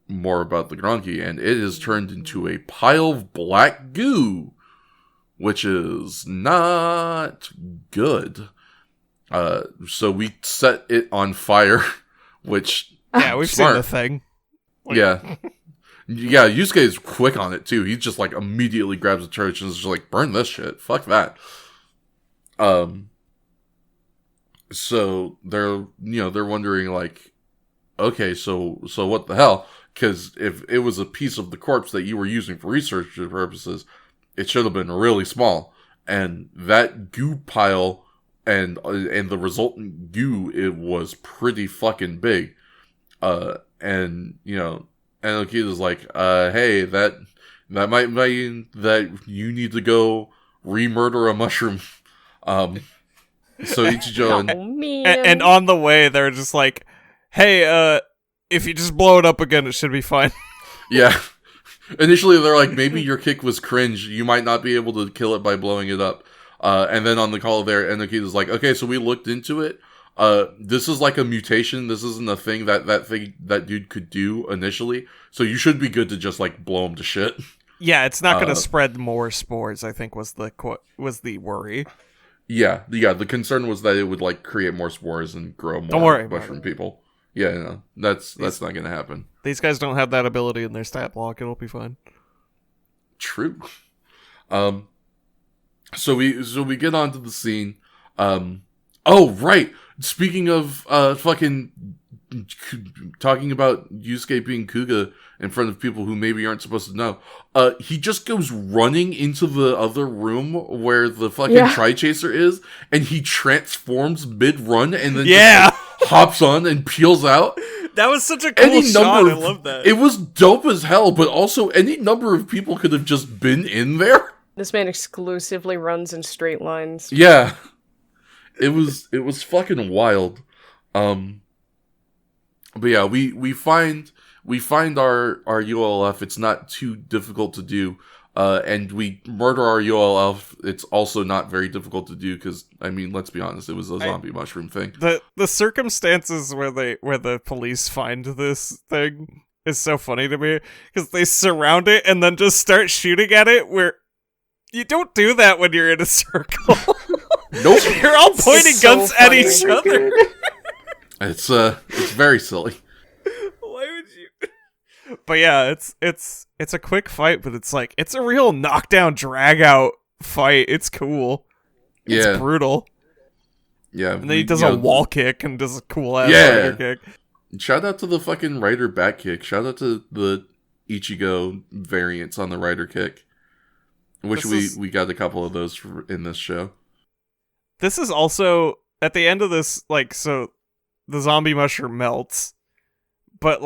Gronki, and it is turned into a pile of black goo, which is not good. So we set it on fire, which we've seen the thing. Yeah. Yeah, Yusuke is quick on it too. He just immediately grabs a torch and is just burn this shit. Fuck that. So they're wondering okay, so what the hell? Because if it was a piece of the corpse that you were using for research purposes, it should have been really small. And that goo pile and the resultant goo, it was pretty fucking big. And Akita's hey, that might mean that you need to go re-murder a mushroom. So Ichijo and on the way, they're just hey, if you just blow it up again, it should be fine. Yeah. Initially, they're maybe your kick was cringe. You might not be able to kill it by blowing it up. And then on the call there, Akita's okay, so we looked into it. This is a mutation. This isn't a thing that dude could do initially. So you should be good to just blow him to shit. Yeah, it's not going to spread more spores, I think was the worry. Yeah. The concern was that it would create more spores and grow more Don't worry mushroom people. Yeah, no, that's not going to happen. These guys don't have that ability in their stat block. It'll be fine. True. So we get onto the scene. Oh right. Speaking of fucking talking about Yusuke being Kuga in front of people who maybe aren't supposed to know, he just goes running into the other room where the fucking Tri-Chaser is, and he transforms mid-run and then just hops on and peels out. That was such a cool shot. I love that. It was dope as hell, but also any number of people could have just been in there. This man exclusively runs in straight lines. Yeah. It was fucking wild. But yeah, we find our ULF. It's not too difficult to do. And we murder our ULF. It's also not very difficult to do because, I mean, let's be honest, it was a zombie mushroom thing. The circumstances where the police find this thing is so funny to me because they surround it and then just start shooting at it. Where you don't do that when you're in a circle. Nope, you're all pointing guns at each other. It's very silly. Why would you? But yeah, it's a quick fight, but it's a real knockdown, drag out fight. It's cool. It's brutal. Yeah, and then he does a wall kick and does a cool ass rider kick. Shout out to the fucking rider back kick. Shout out to the Ichigo variants on the rider kick. Which we got a couple of those in this show. This is also at the end of this, so the zombie mushroom melts, but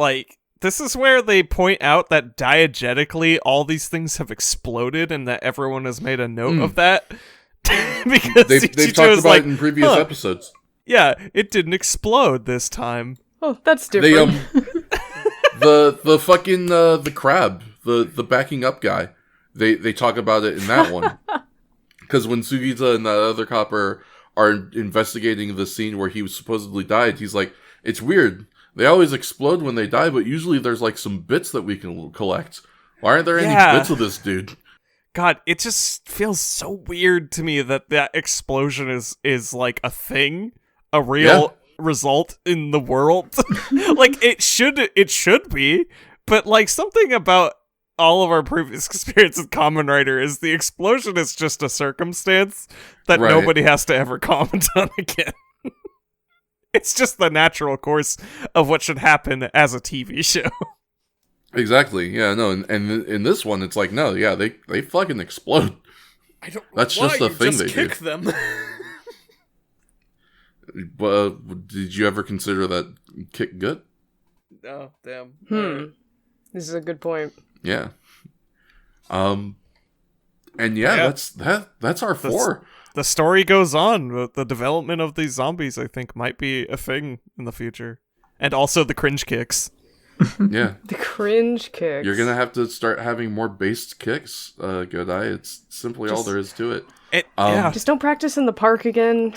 this is where they point out that diegetically all these things have exploded and that everyone has made a note of that. Because they've talked about it in previous episodes. Yeah, it didn't explode this time. Oh, that's different. The fucking the crab, the backing up guy. They talk about it in that one. Because when Sugita and that other copper are investigating the scene where he supposedly died, he's like, it's weird. They always explode when they die, but usually there's some bits that we can collect. Why aren't there any bits of this dude? God, it just feels so weird to me that explosion is a thing, a real result in the world. It should be, but something about all of our previous experience with Kamen Rider is the explosion is just a circumstance that nobody has to ever comment on again. It's just the natural course of what should happen as a TV show. Exactly. Yeah, no, and in this one, it's no, yeah, they fucking explode. That's just the thing they kick do. Them. But did you ever consider that kick good? Oh, damn. This is a good point. Yeah. And that's our 4. The story goes on. The development of these zombies, I think, might be a thing in the future. And also the cringe kicks. Yeah. The cringe kicks. You're gonna have to start having more based kicks, Godai. It's simply all there is to it. Just don't practice in the park again.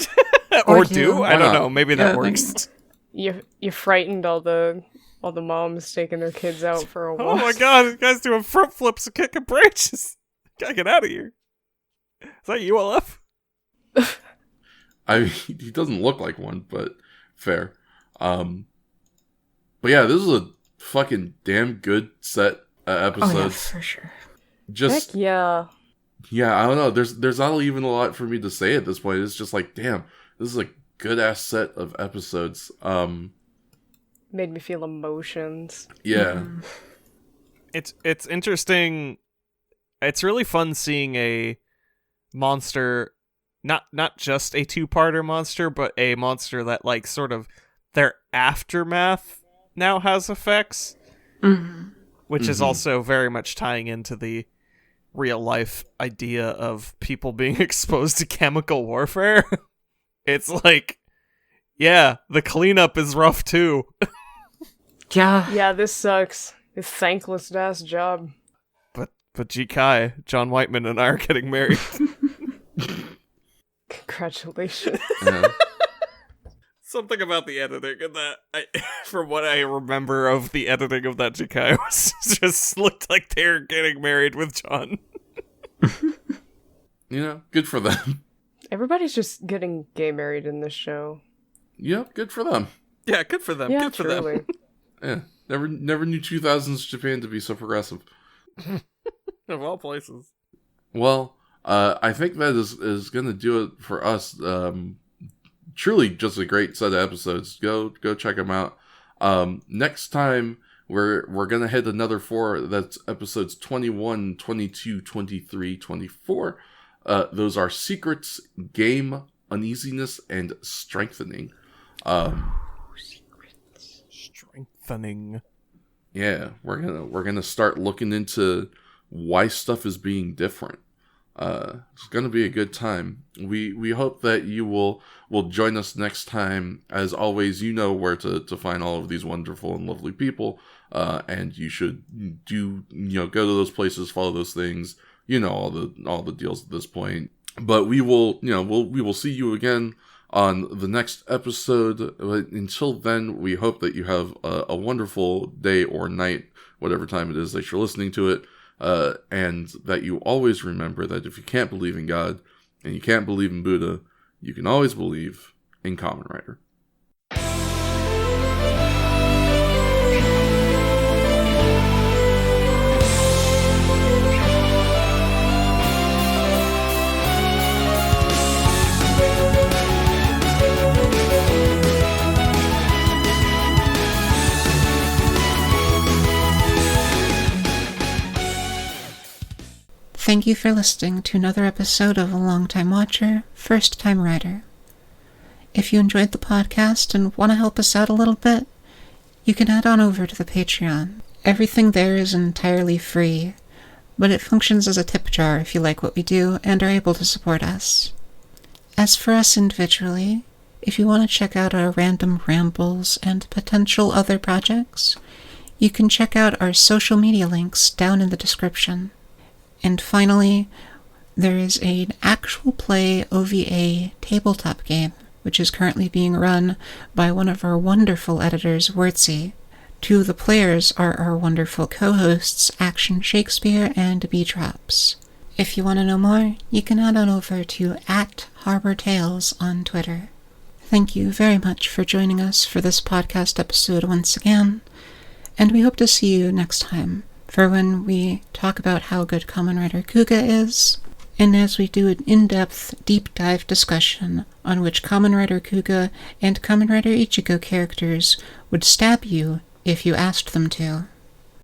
or do? I don't know. Maybe that works. You frightened all the moms taking their kids out for a walk. Oh my god, this guy's doing front flips and kicking branches. Gotta get out of here. Is that ULF? I mean, he doesn't look like one, but fair. But yeah, this is a fucking damn good set of episodes. Oh yeah, for sure. Just heck yeah. Yeah, I don't know. There's not even a lot for me to say at this point. It's just damn, this is a good ass set of episodes. Made me feel emotions. Yeah. Mm-hmm. It's interesting. It's really fun seeing a monster, not just a two-parter monster, but a monster that sort of their aftermath now has effects, which is also very much tying into the real life idea of people being exposed to chemical warfare. It's yeah, the cleanup is rough too. Yeah, this sucks. This thankless ass job. But GK, John Whiteman and I are getting married. Congratulations. Yeah. Something about the editing of that, from what I remember of the editing of that GK, was just looked like they were getting married with John. Good for them. Everybody's just getting gay married in this show. Yep, good for them. Yeah, good for them. Yeah, good for them. Yeah, never knew 2000s Japan to be so progressive. Of all places. Well, I think that is going to do it for us. Truly just a great set of episodes. Go check them out. Next time, we're going to hit another 4. That's episodes 21, 22, 23, 24. Those are Secrets, Game, Uneasiness, and Strengthening. Strength. strengthening. Yeah, we're gonna start looking into why stuff is being different. It's gonna be a good time. We hope that you will join us next time. As always, you know where to find all of these wonderful and lovely people. And you should go to those places, follow those things. You know all the deals at this point. But we will we will see you again on the next episode. But until then, we hope that you have a wonderful day or night, whatever time it is that you're listening to it. And that you always remember that if you can't believe in God and you can't believe in Buddha, you can always believe in Kamen Rider. Thank you for listening to another episode of A Long Time Watcher, First Time Writer. If you enjoyed the podcast and want to help us out a little bit, you can head on over to the Patreon. Everything there is entirely free, but it functions as a tip jar if you like what we do and are able to support us. As for us individually, if you want to check out our random rambles and potential other projects, you can check out our social media links down in the description. And finally, there is an actual play OVA tabletop game, which is currently being run by one of our wonderful editors, Wurtzy. Two of the players are our wonderful co-hosts, Action Shakespeare and B-Drops. If you want to know more, you can head on over to @HarborTales on Twitter. Thank you very much for joining us for this podcast episode once again, and we hope to see you next time, for when we talk about how good Kamen Rider Kuga is, and as we do an in-depth, deep dive discussion on which Kamen Rider Kuga and Kamen Rider Ichigo characters would stab you if you asked them to.